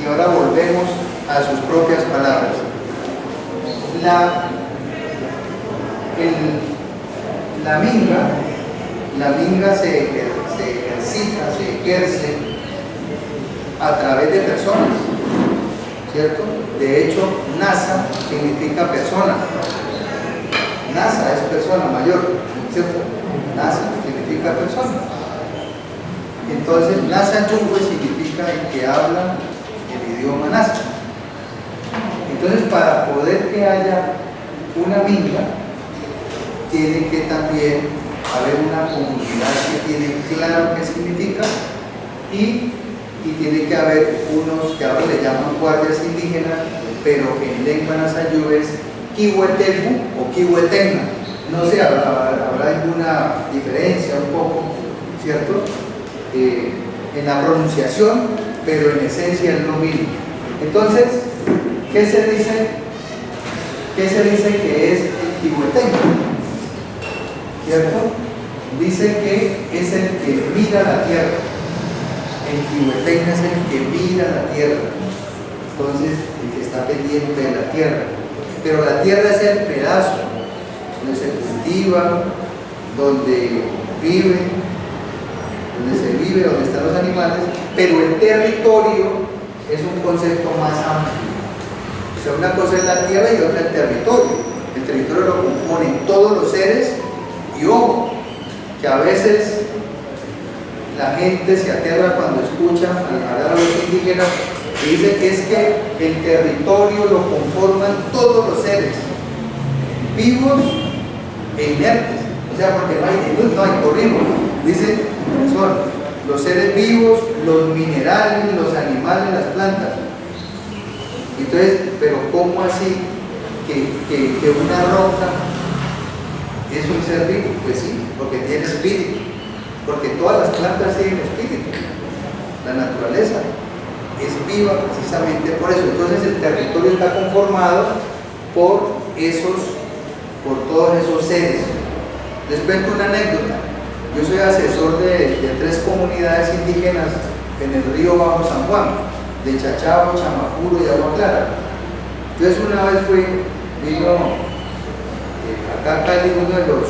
y ahora volvemos a sus propias palabras. La minga se ejercita, se ejerce a través de personas, ¿cierto? De hecho, NASA significa persona. NASA es persona mayor, ¿cierto? NASA significa persona. Entonces, Nasa Yungwe significa el que habla el idioma Nasa. Entonces, para poder que haya una minga, tiene que también haber una comunidad que tiene claro qué significa y tiene que haber unos que ahora le llaman guardias indígenas, pero en lengua nasayube es Kihuetelbu o Kihuetenna. No sé, habrá alguna diferencia un poco, ¿cierto? En la pronunciación, pero en esencia es lo mismo. Entonces, ¿qué se dice que es el Kihuetenna? ¿Cierto? Dice que es el que mira la tierra. El Kihuetenna es el que mira la tierra. Entonces, el que está pendiente de la tierra. Pero la tierra es el pedazo donde se cultiva, donde donde están los animales, pero el territorio es un concepto más amplio. O sea, una cosa es la tierra y otra el territorio. El territorio lo componen todos los seres y ojo, que a veces la gente se aterra cuando escucha hablar a los indígenas y dice que es que el territorio lo conforman todos los seres, vivos e inertes. O sea, porque no hay corrijo. Dice, son los seres vivos, los minerales, los animales, las plantas. Entonces, pero ¿cómo así que una roca es un ser vivo? Pues sí, porque tiene espíritu. Porque todas las plantas tienen espíritu. La naturaleza es viva precisamente por eso. Entonces el territorio está conformado por todos esos seres. Les cuento una anécdota. Yo soy asesor de 3 comunidades indígenas en el río Bajo San Juan, de Chachao, Chamacuro y Agua Clara. Entonces una vez vino acá a Cali uno de los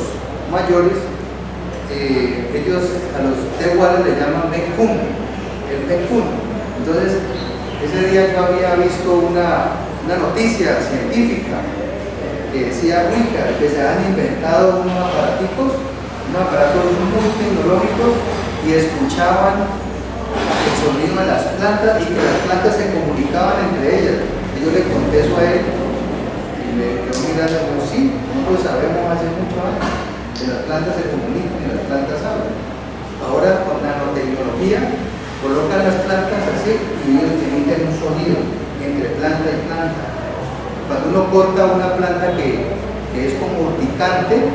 mayores, ellos a los tehuanes le llaman Mecún, el Mecún. Entonces ese día yo había visto una noticia científica que decía Wicca, que se han inventado unos aparatos muy tecnológicos y escuchaban el sonido de las plantas y que las plantas se comunicaban entre ellas. Y yo le conté eso a él y me quedó mirando y me dijo, sí, nosotros sabemos hace muchos años que las plantas se comunican y las plantas hablan. Ahora con nanotecnología colocan las plantas así y ellos emiten un sonido entre planta y planta. Cuando uno corta una planta que es como urticante,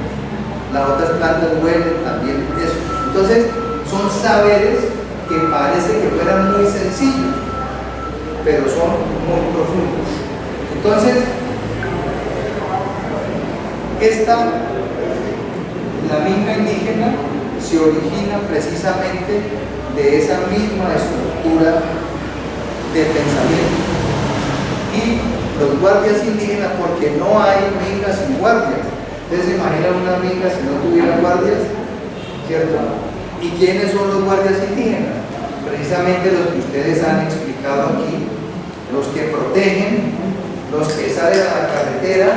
las otras plantas huelen también eso. Entonces son saberes que parece que fueran muy sencillos, pero son muy profundos. Entonces, la minga indígena se origina precisamente de esa misma estructura de pensamiento. Y los guardias indígenas, porque no hay mingas sin guardias. ¿Ustedes se imaginan una minga si no tuviera guardias? ¿Cierto? ¿Y quiénes son los guardias indígenas? Precisamente los que ustedes han explicado aquí, los que protegen, los que salen a la carretera,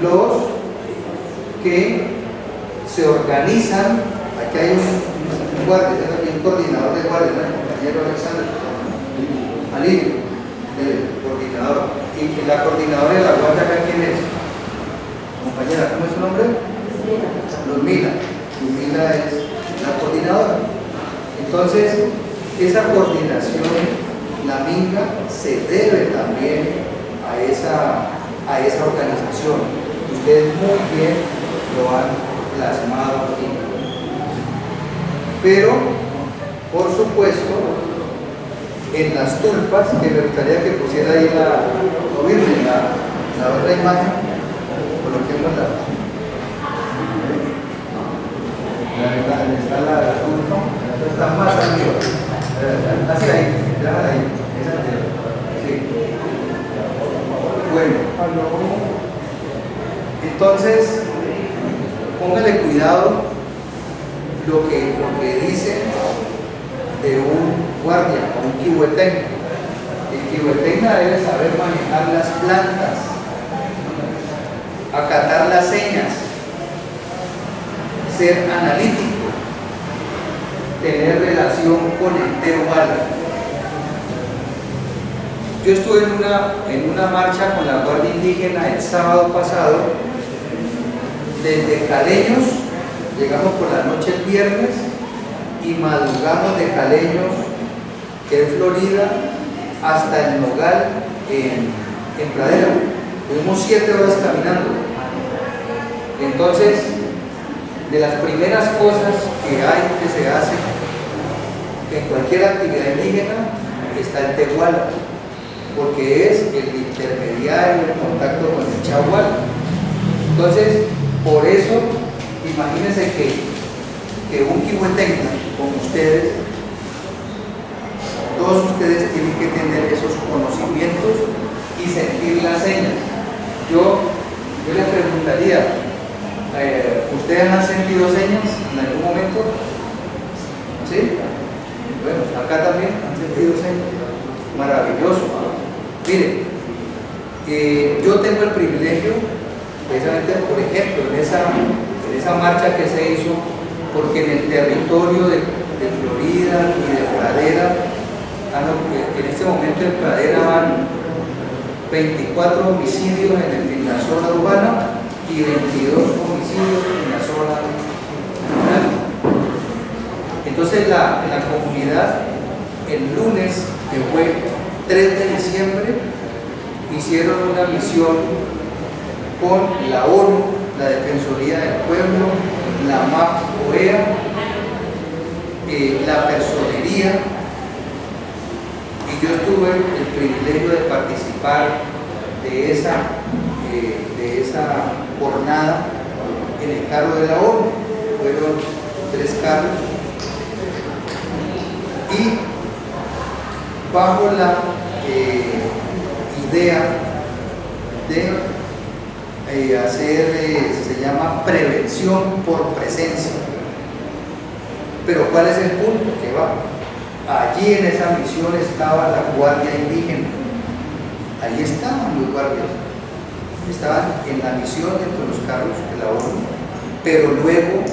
los que se organizan. Aquí hay un guardia, un coordinador de guardia, el compañero Alexander Alivio, el coordinador. Y la coordinadora de la guardia acá, ¿quién es? Compañera, ¿cómo es su nombre? Luzmila. Luzmila es la coordinadora. Entonces, esa coordinación, la minga, se debe también a esa organización. Ustedes muy bien lo han plasmado aquí. Pero, por supuesto, en las tulpas, que me gustaría que pusiera ahí la otra imagen, coloquémosla. Está la tulpa, está más arriba. Así ahí, déjala ahí. Sí. Bueno, entonces, póngale cuidado lo que dice de un guardia o un kihuetenga. El kihuetenga debe saber manejar las plantas, acatar las señas, ser analítico, tener relación con el tehuala. Yo estuve en una marcha con la Guardia Indígena el sábado pasado, desde Caleños, llegamos por la noche el viernes y madrugamos de Caleños, que es Florida, hasta el Nogal en Pradera. Tuvimos 7 horas caminando. Entonces, de las primeras cosas que se hacen en cualquier actividad indígena está el tehuala, porque es el intermediario, el contacto con el chahual. Entonces, por eso, imagínense que un kihuetenga como ustedes, todos ustedes tienen que tener esos conocimientos y sentir las señas. Yo les preguntaría, ¿ustedes han sentido señas en algún momento? ¿Sí? Bueno, acá también han sentido señas. Maravilloso. Miren, yo tengo el privilegio, precisamente, por ejemplo, en esa marcha que se hizo, porque en el territorio de Florida y de Pradera, en este momento en Pradera van 24 homicidios en la zona urbana y 22 homicidios en la zona rural. Entonces la comunidad, el lunes, que fue 3 de diciembre, hicieron una misión con la ONU, la Defensoría del Pueblo, la MAP-OEA, la Personería, y yo tuve el privilegio de participar de esa jornada en el carro de la ONU. Fueron 3 carros Y bajo la idea de hacer, se llama prevención por presencia. Pero ¿cuál es el punto? Que va, allí en esa misión estaba la Guardia Indígena, allí estaban los guardias, estaban en la misión dentro de los carros de la ONU, pero luego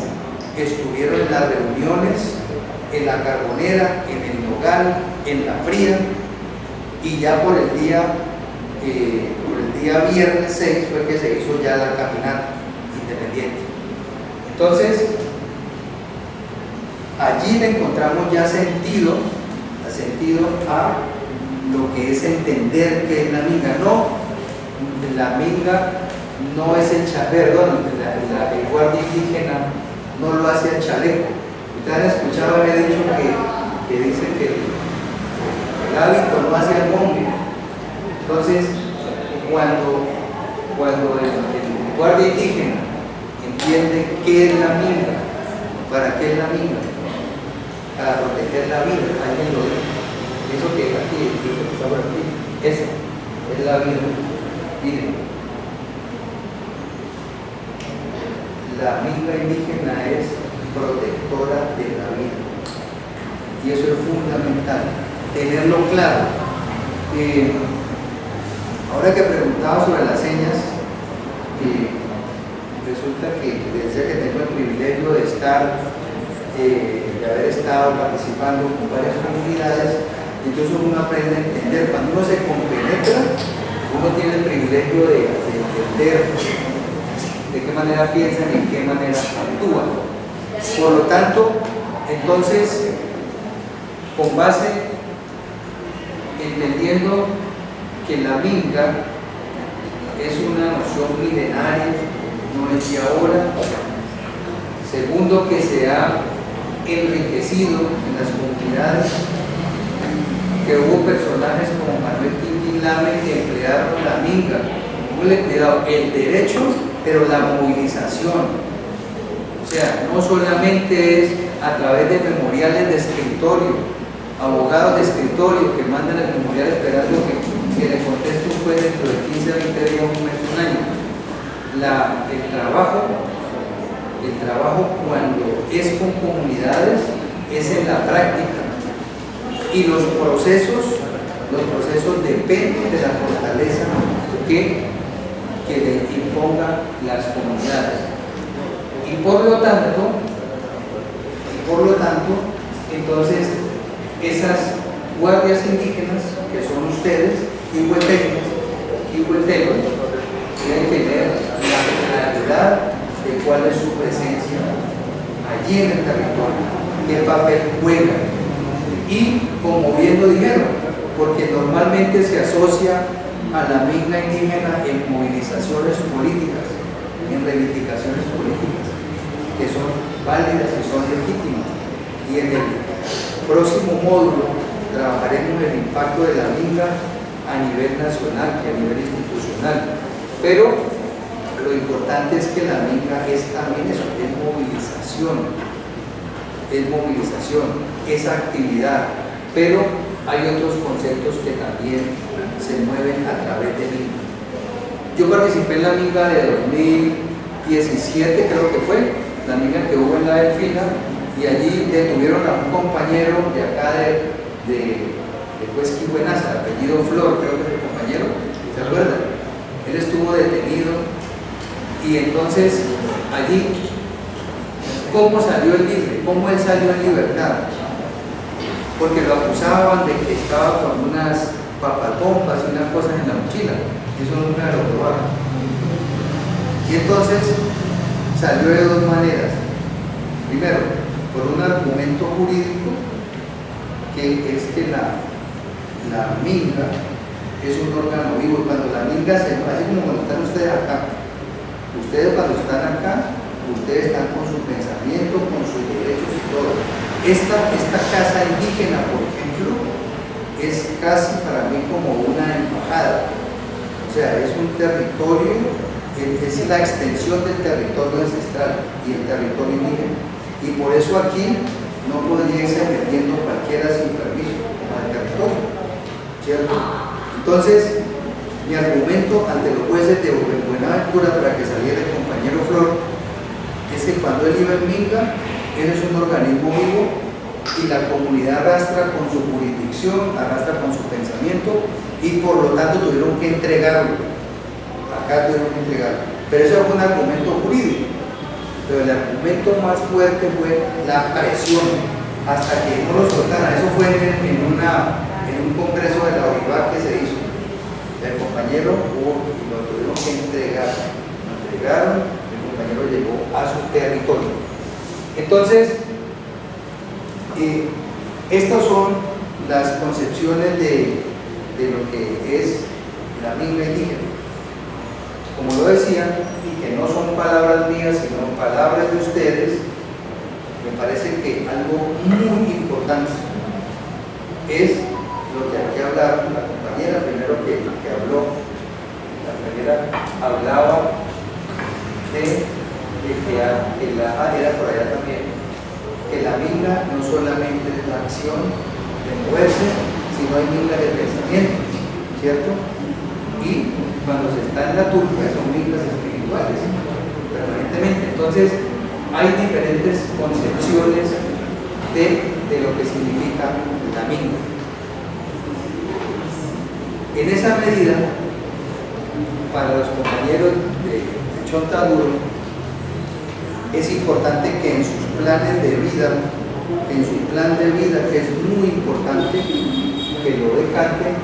estuvieron en las reuniones, en la Carbonera, en el Nogal, en la Fría, y ya por el día viernes 6 fue que se hizo ya la caminata independiente. Entonces, allí le encontramos ya sentido a lo que es entender que es la minga. No, la minga no es el chaleco, el guardia indígena no lo hace el chaleco. Ustedes han escuchado haber dicho que dice que el hábito no hace el monje. Entonces, cuando el guardia indígena entiende qué es la minga, para qué es la minga, para proteger la vida, alguien lo dice. Eso que aquí, eso que está por aquí, esa es la vida. Miren, la minga indígena es protectora de la vida. Y eso es fundamental, tenerlo claro. Ahora que preguntaba sobre las señas, resulta que desde que tengo el privilegio de haber estado participando con varias comunidades, entonces uno aprende a entender. Cuando uno se compenetra, uno tiene el privilegio de entender de qué manera piensan y en qué manera actúan. Por lo tanto, entonces, con base, entendiendo que la minga es una noción milenaria, no es de ahora. Segundo, que se ha enriquecido en las comunidades, que hubo personajes como Manuel Quintín Lame que emplearon la minga, cuidado, el derecho, pero la movilización. O sea, no solamente es a través de memoriales de escritorio, abogados de escritorio que mandan el memorial esperando que le conteste un juez dentro de 15 a 20 días, un mes, un año. El trabajo cuando es con comunidades es en la práctica, y los procesos dependen de la fortaleza que le impongan las comunidades. Y por lo tanto, entonces, esas guardias indígenas, que son ustedes, y hueteros, tienen que tener la claridad de cuál es su presencia allí en el territorio, qué papel juega. Y como bien lo dijeron, porque normalmente se asocia a la minga indígena en movilizaciones políticas, en reivindicaciones políticas, que son válidas y son legítimas. Y en el próximo módulo trabajaremos el impacto de la minga a nivel nacional y a nivel institucional. Pero lo importante es que la minga es también eso, es movilización, es actividad. Pero hay otros conceptos que también se mueven a través de minga. Yo participé en la minga de 2017, creo que fue, la minga que hubo en la Delfina, y allí detuvieron a un compañero de acá de Huesquibuenaza, apellido Flor, creo que es el compañero, ¿se acuerdan? Él estuvo detenido, y entonces allí, ¿cómo salió él libre? ¿Cómo él salió en libertad? Porque lo acusaban de que estaba con unas papabombas y unas cosas en la mochila. Eso nunca lo probaron. Y entonces salió de dos maneras. Primero, por un argumento jurídico, que es que la minga es un órgano vivo, y cuando la minga se, así como cuando están ustedes acá, ustedes cuando están acá, ustedes están con su pensamiento, con sus derechos y todo. Esta casa indígena, por ejemplo, es casi para mí como una embajada. O sea, es un territorio, es la extensión del territorio ancestral y el territorio indígena. Y por eso aquí no podría irse metiendo cualquiera sin permiso al territorio, ¿cierto? Entonces, mi argumento ante los jueces de Buenaventura para que saliera el compañero Flor es que cuando él iba en Minga, él es un organismo vivo y la comunidad arrastra con su jurisdicción, arrastra con su pensamiento y por lo tanto tuvieron que entregarlo. Acá tuvieron que entregarlo. Pero eso fue un argumento jurídico. Pero el argumento más fuerte fue la presión hasta que no lo soltaran. Eso fue en un congreso de la OIVAC que se hizo. El compañero y lo tuvieron que entregar. Lo entregaron, el compañero llegó a su territorio. Entonces, estas son las concepciones de lo que es la minga indígena. Como lo decía, y que no son palabras mías, sino palabras de ustedes, me parece que algo muy importante es lo que aquí hablaron la compañera, primero que habló, la compañera hablaba de que era por allá también, que la minga no solamente es la acción de moverse, sino hay minga de pensamiento, ¿cierto? Y cuando se está en la turba son mingas espirituales, permanentemente. Entonces, hay diferentes concepciones de lo que significa la minga. En esa medida, para los compañeros de Chontaduro, es importante que en sus planes de vida, en su plan de vida, que es muy importante que lo decanten,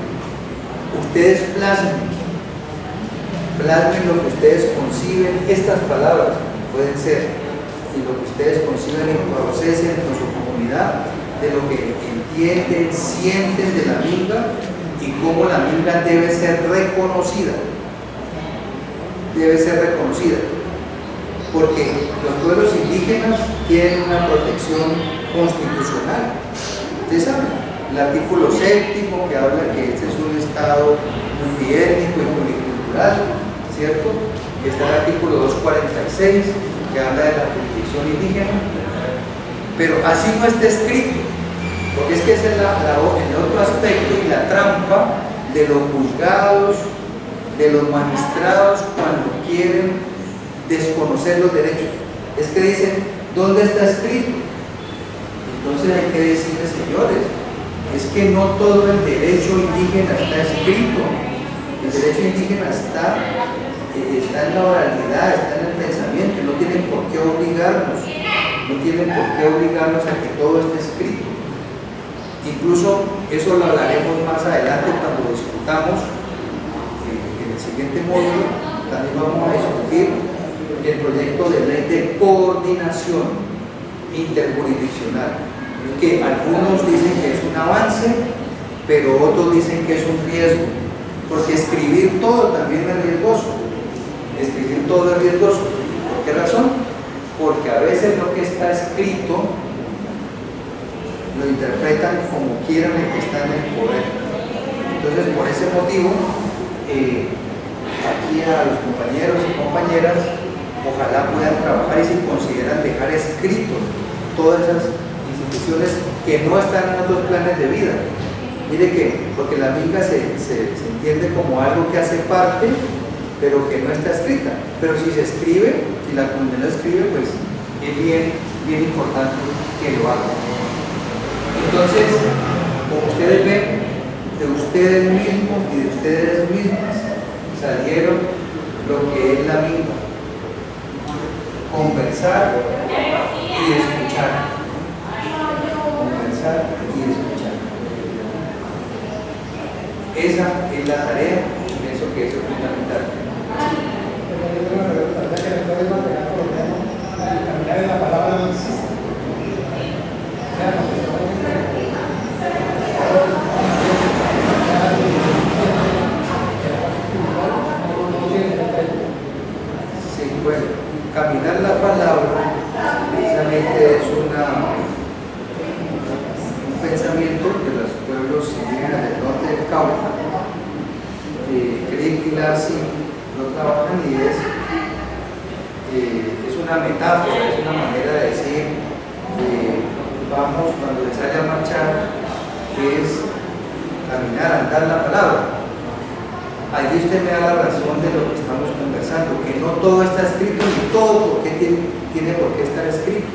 ustedes plasmen lo que ustedes conciben, estas palabras pueden ser, y lo que ustedes conciben y procesen con su comunidad, de lo que entienden, sienten de la minga y cómo la minga debe ser reconocida. Debe ser reconocida. Porque los pueblos indígenas tienen una protección constitucional. Ustedes saben, el artículo 7 que habla que este es un estado multiétnico y pluricultural, ¿cierto? Está el artículo 246 que habla de la jurisdicción indígena, pero así no está escrito, porque es que ese es el otro aspecto y la trampa de los juzgados, de los magistrados cuando quieren desconocer los derechos. Es que dicen, ¿dónde está escrito? Entonces hay que decirles, señores, es que no todo el derecho indígena está escrito. El derecho indígena está en la oralidad, está en el pensamiento, y no tienen por qué obligarnos, a que todo esté escrito. Incluso eso lo hablaremos más adelante cuando discutamos en el siguiente módulo. También vamos a discutir el proyecto de ley de coordinación interjurisdiccional, que algunos dicen que es un avance, pero otros dicen que es un riesgo, porque escribir todo también es riesgoso. Escribir todo es riesgoso. ¿Por qué razón? Porque a veces lo que está escrito lo interpretan como quieran el que está en el poder. Entonces, por ese motivo, aquí a los compañeros y compañeras, ojalá puedan trabajar y si consideran dejar escritos todas esas instituciones que no están en otros planes de vida. Mire que, porque la minga se entiende como algo que hace parte, pero que no está escrita. Pero si se escribe, si la comunidad escribe, pues es bien importante que lo haga. Entonces, como ustedes ven, de ustedes mismos y de ustedes mismas salieron lo que es la minga: conversar y escuchar. Conversar y escuchar. Esa es la tarea, y pienso que eso es fundamental. La palabra no existe. Sí, bueno, caminar la palabra precisamente es un pensamiento de los pueblos indígenas del norte del Cauca, creen que lo trabajan y es una metáfora, es una manera de decir vamos, cuando se sale a marchar, es caminar, andar la palabra. Allí usted me da la razón de lo que estamos conversando, que no todo está escrito ni todo porque tiene por qué estar escrito,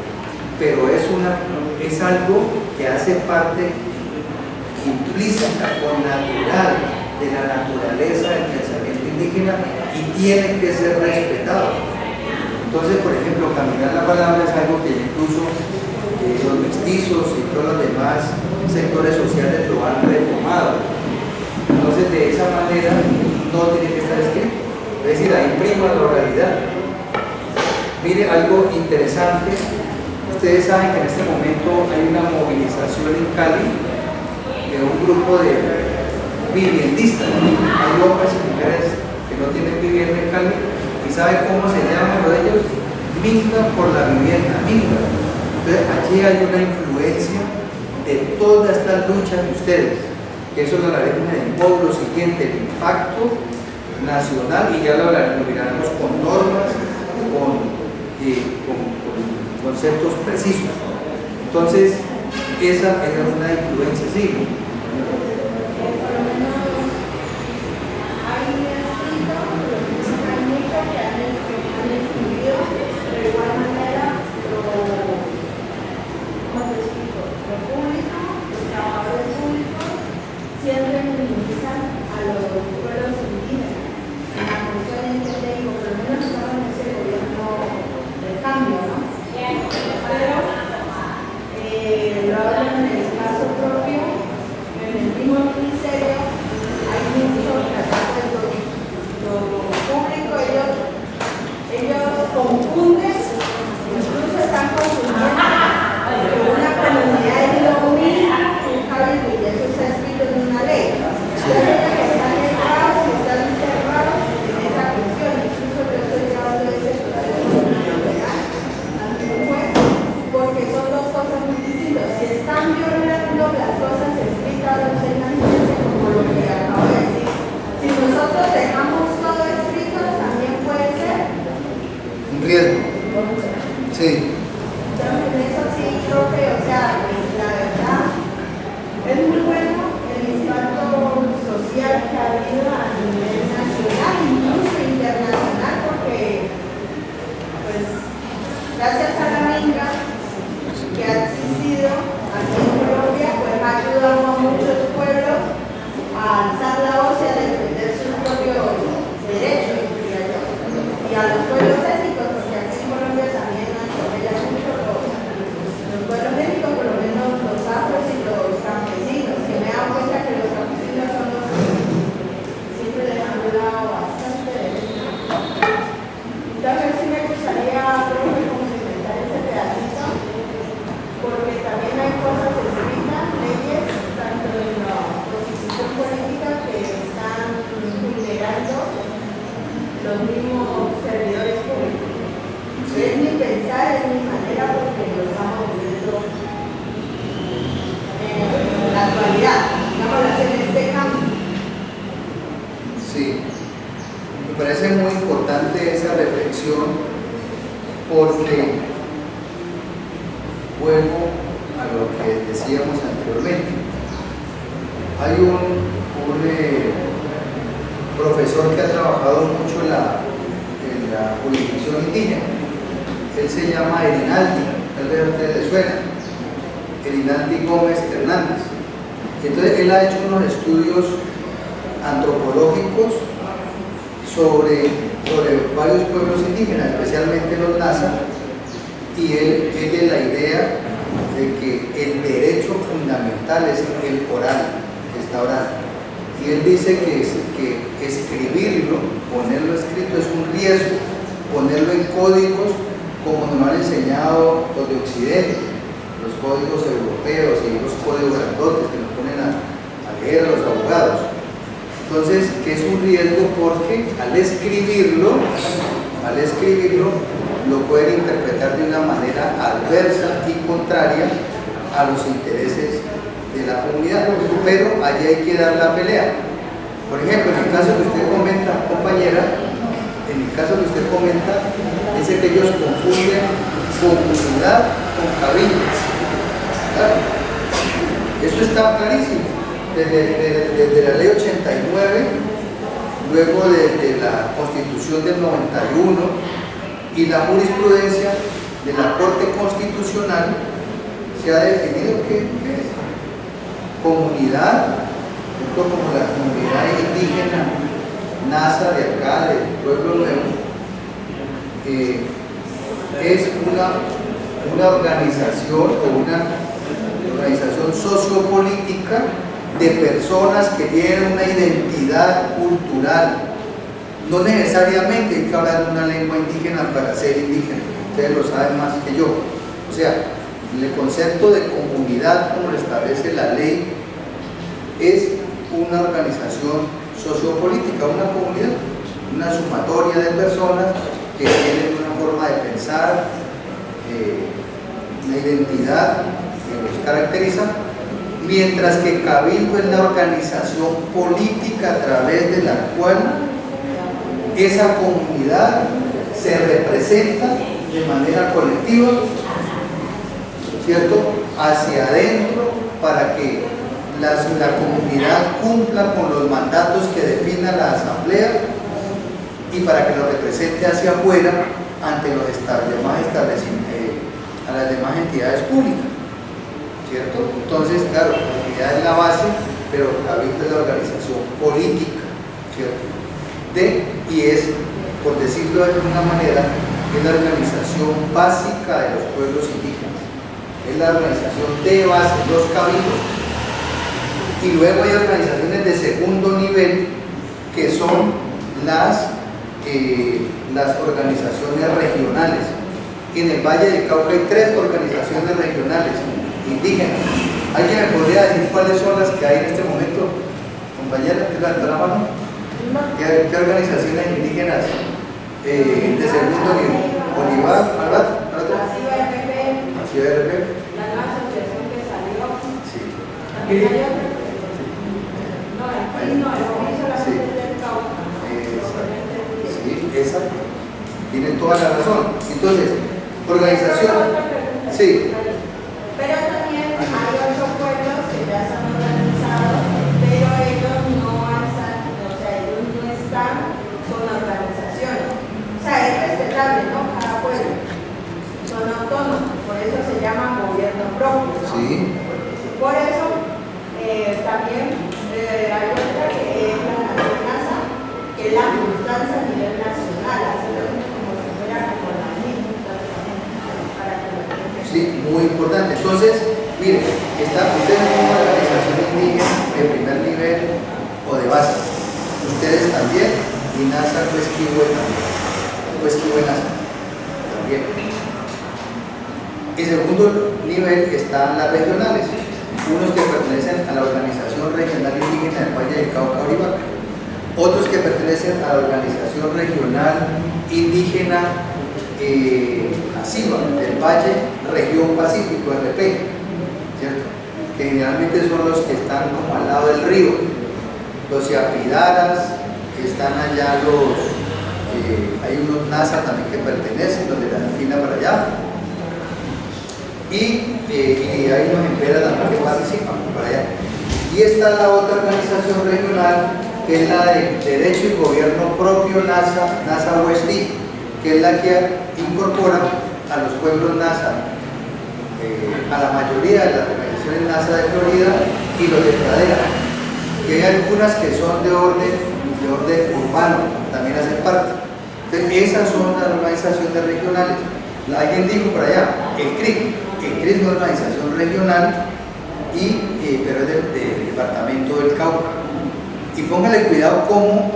pero es algo que hace parte implícita o natural de la naturaleza del pensamiento indígena y tiene que ser respetado. Entonces, por ejemplo, caminar la palabra es algo que incluso los mestizos y todos los demás sectores sociales lo han retomado. Entonces, de esa manera no tiene que estar escrito, es decir, ahí prima la oralidad. Mire, algo interesante, ustedes saben que en este momento hay una movilización en Cali de un grupo de viviendistas, hay hombres y mujeres que no tienen vivienda en Cali, y ¿saben cómo se llama lo de ellos? Minga por la vivienda, Minga. Entonces allí hay una influencia de todas estas luchas de ustedes, que eso lo hablaremos en el módulo siguiente, el impacto nacional, y ya lo miraremos con normas, con conceptos precisos. Entonces, esa es una influencia, sí. Siempre minimizan a los pueblos indígenas. En la función en que tengo, por lo menos estaba en ese gobierno del cambio, ¿no? Pero lo hablan en el caso propio, en el mismo ministerio, hay mucho trabajo de lo público, ellos confunden, incluso están confundiendo que una comunidad es lo mismo, y eso está escrito en una ley. Entonces, que están cerrados y están encerrados en esa cuestión, incluso yo estoy llevando ese proceso ante un juez, porque son dos cosas muy distintas. Si están violando las cosas escritas, los enlaces, como lo que acabo de decir, si nosotros dejamos todo escrito, también puede ser un riesgo. Sí. Entonces, eso sí, profe, o sea, la verdad, es muy bueno el impacto social que ha habido a nivel nacional, incluso internacional, porque, pues, gracias a la minga que ha existido aquí en Colombia, pues ha ayudado a muchos pueblos a alzar la voz y a defender sus propios derechos, diría yo. Y a los pueblos étnicos, porque aquí en Colombia también atropellan mucho los pueblos étnicos, por lo menos los afros y los campesinos, que me he dado cuenta que los campesinos son los que siempre les han dado bastante derecho. Entonces sí me gustaría, profe, complementar ese pedacito, porque también hay cosas escritas, leyes, tanto en la posición política que están vulnerando los mismos servidores públicos. Es mi pensar, es mi manera, porque lo estamos viviendo en la actualidad, digamos, en este cambio. Sí, me parece muy importante esa reflexión porque vuelvo a lo que decíamos anteriormente. Hay un profesor que ha trabajado mucho en la jurisdicción indígena. Él se llama Erinaldi, tal vez a ustedes les suena, Erinaldi Gómez Hernández. Entonces él ha hecho unos estudios antropológicos sobre varios pueblos indígenas, especialmente los Nasa, y él tiene la idea de que el derecho fundamental es el oral, que está oral. Y él dice que escribirlo, ponerlo escrito es un riesgo, ponerlo en códigos como nos han enseñado los de Occidente, los códigos europeos y los códigos grandotes que nos ponen a leer a los abogados. Entonces, que es un riesgo porque al escribirlo lo pueden interpretar de una manera adversa y contraria a los intereses de la comunidad, pero allí hay que dar la pelea. Por ejemplo, en el caso que usted comenta, compañera, dice que ellos confunden comunidad con cabildo. Claro. Eso está clarísimo. Desde la ley 89, luego de la Constitución del 91 y la jurisprudencia de la Corte Constitucional, se ha definido que es comunidad, como la comunidad indígena NASA de acá, del Pueblo Nuevo, es una organización o una organización sociopolítica de personas que tienen una identidad cultural. No necesariamente hay que hablar una lengua indígena para ser indígena, ustedes lo saben más que yo. O sea, el concepto de comunidad, como lo establece la ley, es una organización sociopolítica, una comunidad, una sumatoria de personas que tienen una forma de pensar, una identidad que los caracteriza, mientras que Cabildo es la organización política a través de la cual esa comunidad se representa de manera colectiva, ¿cierto?, hacia adentro, para que la comunidad cumpla con los mandatos que defina la asamblea y para que lo represente hacia afuera ante los a las demás entidades públicas, ¿cierto? Entonces, claro, la comunidad es la base, pero Cabildo es la organización política, ¿cierto? Y es, por decirlo de alguna manera, es la organización básica de los pueblos indígenas, es la organización de base, los cabildos. Y luego hay organizaciones de segundo nivel que son las organizaciones regionales. En el Valle del Cauca hay 3 organizaciones regionales indígenas. ¿Alguien me podría decir cuáles son las que hay en este momento? Compañera, levanta la mano. ¿Qué organizaciones indígenas de segundo nivel? Olivar, Albat, ACIBRP. La nueva asociación que salió. Sí. Sí, exacto. Tienen toda la razón. Entonces, organización. Sí. Pero también hay 8 pueblos que ya se han organizado, pero ellos no están con organizaciones. O sea, es respetable, ¿no? Cada pueblo. Son autónomos, por eso se llama gobierno propio, ¿no? Sí. Por eso también hay otra que es la NASA, que es la constancia a nivel nacional, así como si fuera como la misma, para que lo entiendan. Sí, muy importante. Entonces, miren, ustedes son una organización indígena de primer nivel o de base. Ustedes también, y NASA Cuesquihue también. Cuesquihue NASA también. En segundo nivel están las regionales, unos que pertenecen a la Organización Regional Indígena del Valle del Cauca Orivaca, otros que pertenecen a la Organización Regional Indígena ACIBA del Valle Región Pacífico, RP, ¿cierto?, que generalmente son los que están como al lado del río, los Yapidaras, están allá hay unos NASA también que pertenecen, donde la fila para allá, y hay unos en Vera también que participan para allá. Y está la otra organización regional, que es la de Derecho y Gobierno Propio NASA Oestí, que es la que incorpora a los pueblos NASA, a la mayoría de las organizaciones NASA de Florida y los de Pradera, que hay algunas que son de orden urbano, también hacen parte. Entonces, esas son las organizaciones regionales. Alguien dijo por allá, el CRIC es una organización regional, pero es del departamento del Cauca. Y póngale cuidado cómo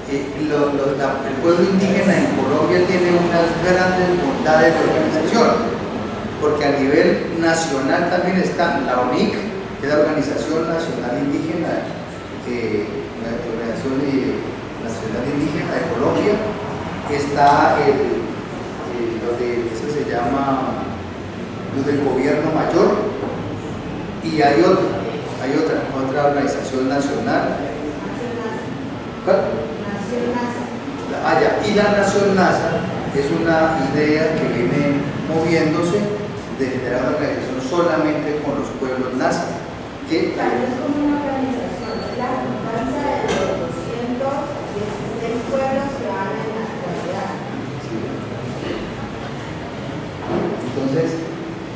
el pueblo indígena en Colombia tiene unas grandes bondades de organización, porque a nivel nacional también está la ONIC, que es la Organización Nacional Indígena, la Organización Nacional Indígena de Colombia, está eso se llama los del Gobierno Mayor, y hay otra organización nacional. ¿Cuál? Y la Nación NASA es una idea que viene moviéndose de generar una organización solamente con los pueblos nazis. Que Claro, es como una organización, es la constancia de los 216 pueblos que van en la actualidad. entonces,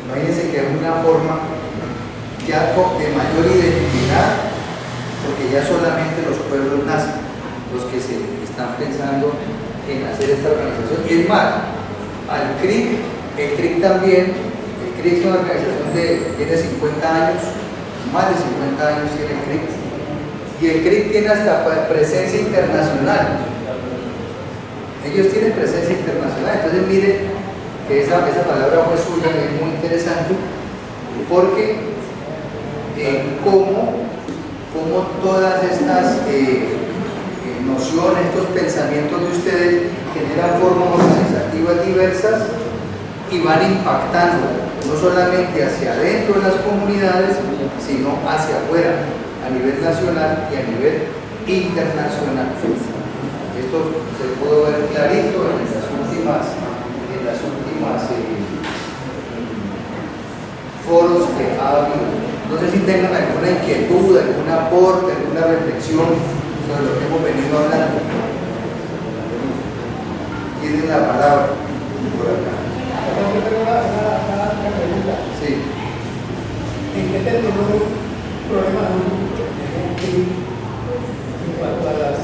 imagínense que es una forma ya de mayor identidad, porque ya solamente los pueblos nacen, los que se están pensando en hacer esta organización. Y es más, al CRIC, el CRIC también, el CRIC es una organización tiene 50 años, más de 50 años tiene el CRIC, y el CRIC tiene hasta presencia internacional. Ellos tienen presencia internacional, entonces miren que esa palabra fue suya, es muy interesante, porque cómo todas estas nociones, estos pensamientos de ustedes generan formas organizativas diversas y van impactando no solamente hacia adentro de las comunidades, sino hacia afuera, a nivel nacional y a nivel internacional. Esto se pudo ver clarito en las últimas foros que ha habido. No sé si tengan alguna inquietud, algún aporte, alguna reflexión sobre lo que hemos venido hablando. Tienen la palabra por acá. Yo tengo una pregunta. Sí. ¿En qué terminó un problema en cuanto a las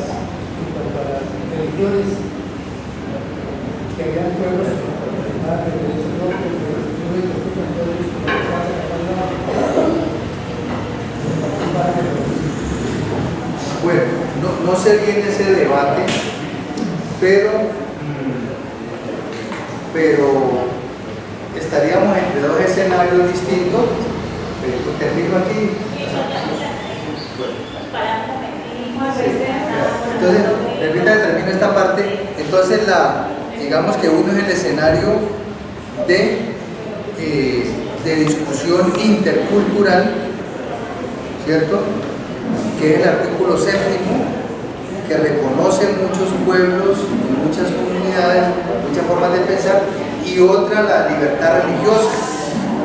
religiones que habían pueblos Bueno, no sé bien ese debate, pero estaríamos entre dos escenarios distintos. Termino aquí. Entonces, permítame terminar esta parte. Entonces, digamos que uno es el escenario de discusión intercultural, ¿cierto? Que es el artículo 7º, que reconoce muchos pueblos, muchas comunidades, muchas formas de pensar, y otra la libertad religiosa.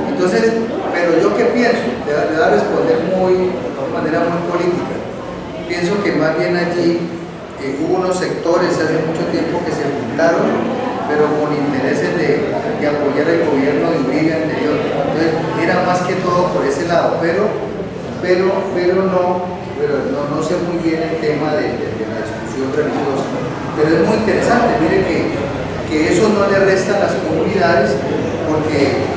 Entonces, pero yo qué pienso, le voy a responder de manera muy política. Pienso que más bien allí hubo unos sectores hace mucho tiempo que se juntaron, pero con intereses de apoyar el gobierno de Uribe anterior. Entonces, era más que todo por ese lado, pero no sé muy bien el tema de la discusión religiosa. Pero es muy interesante, mire que eso no le resta a las comunidades, porque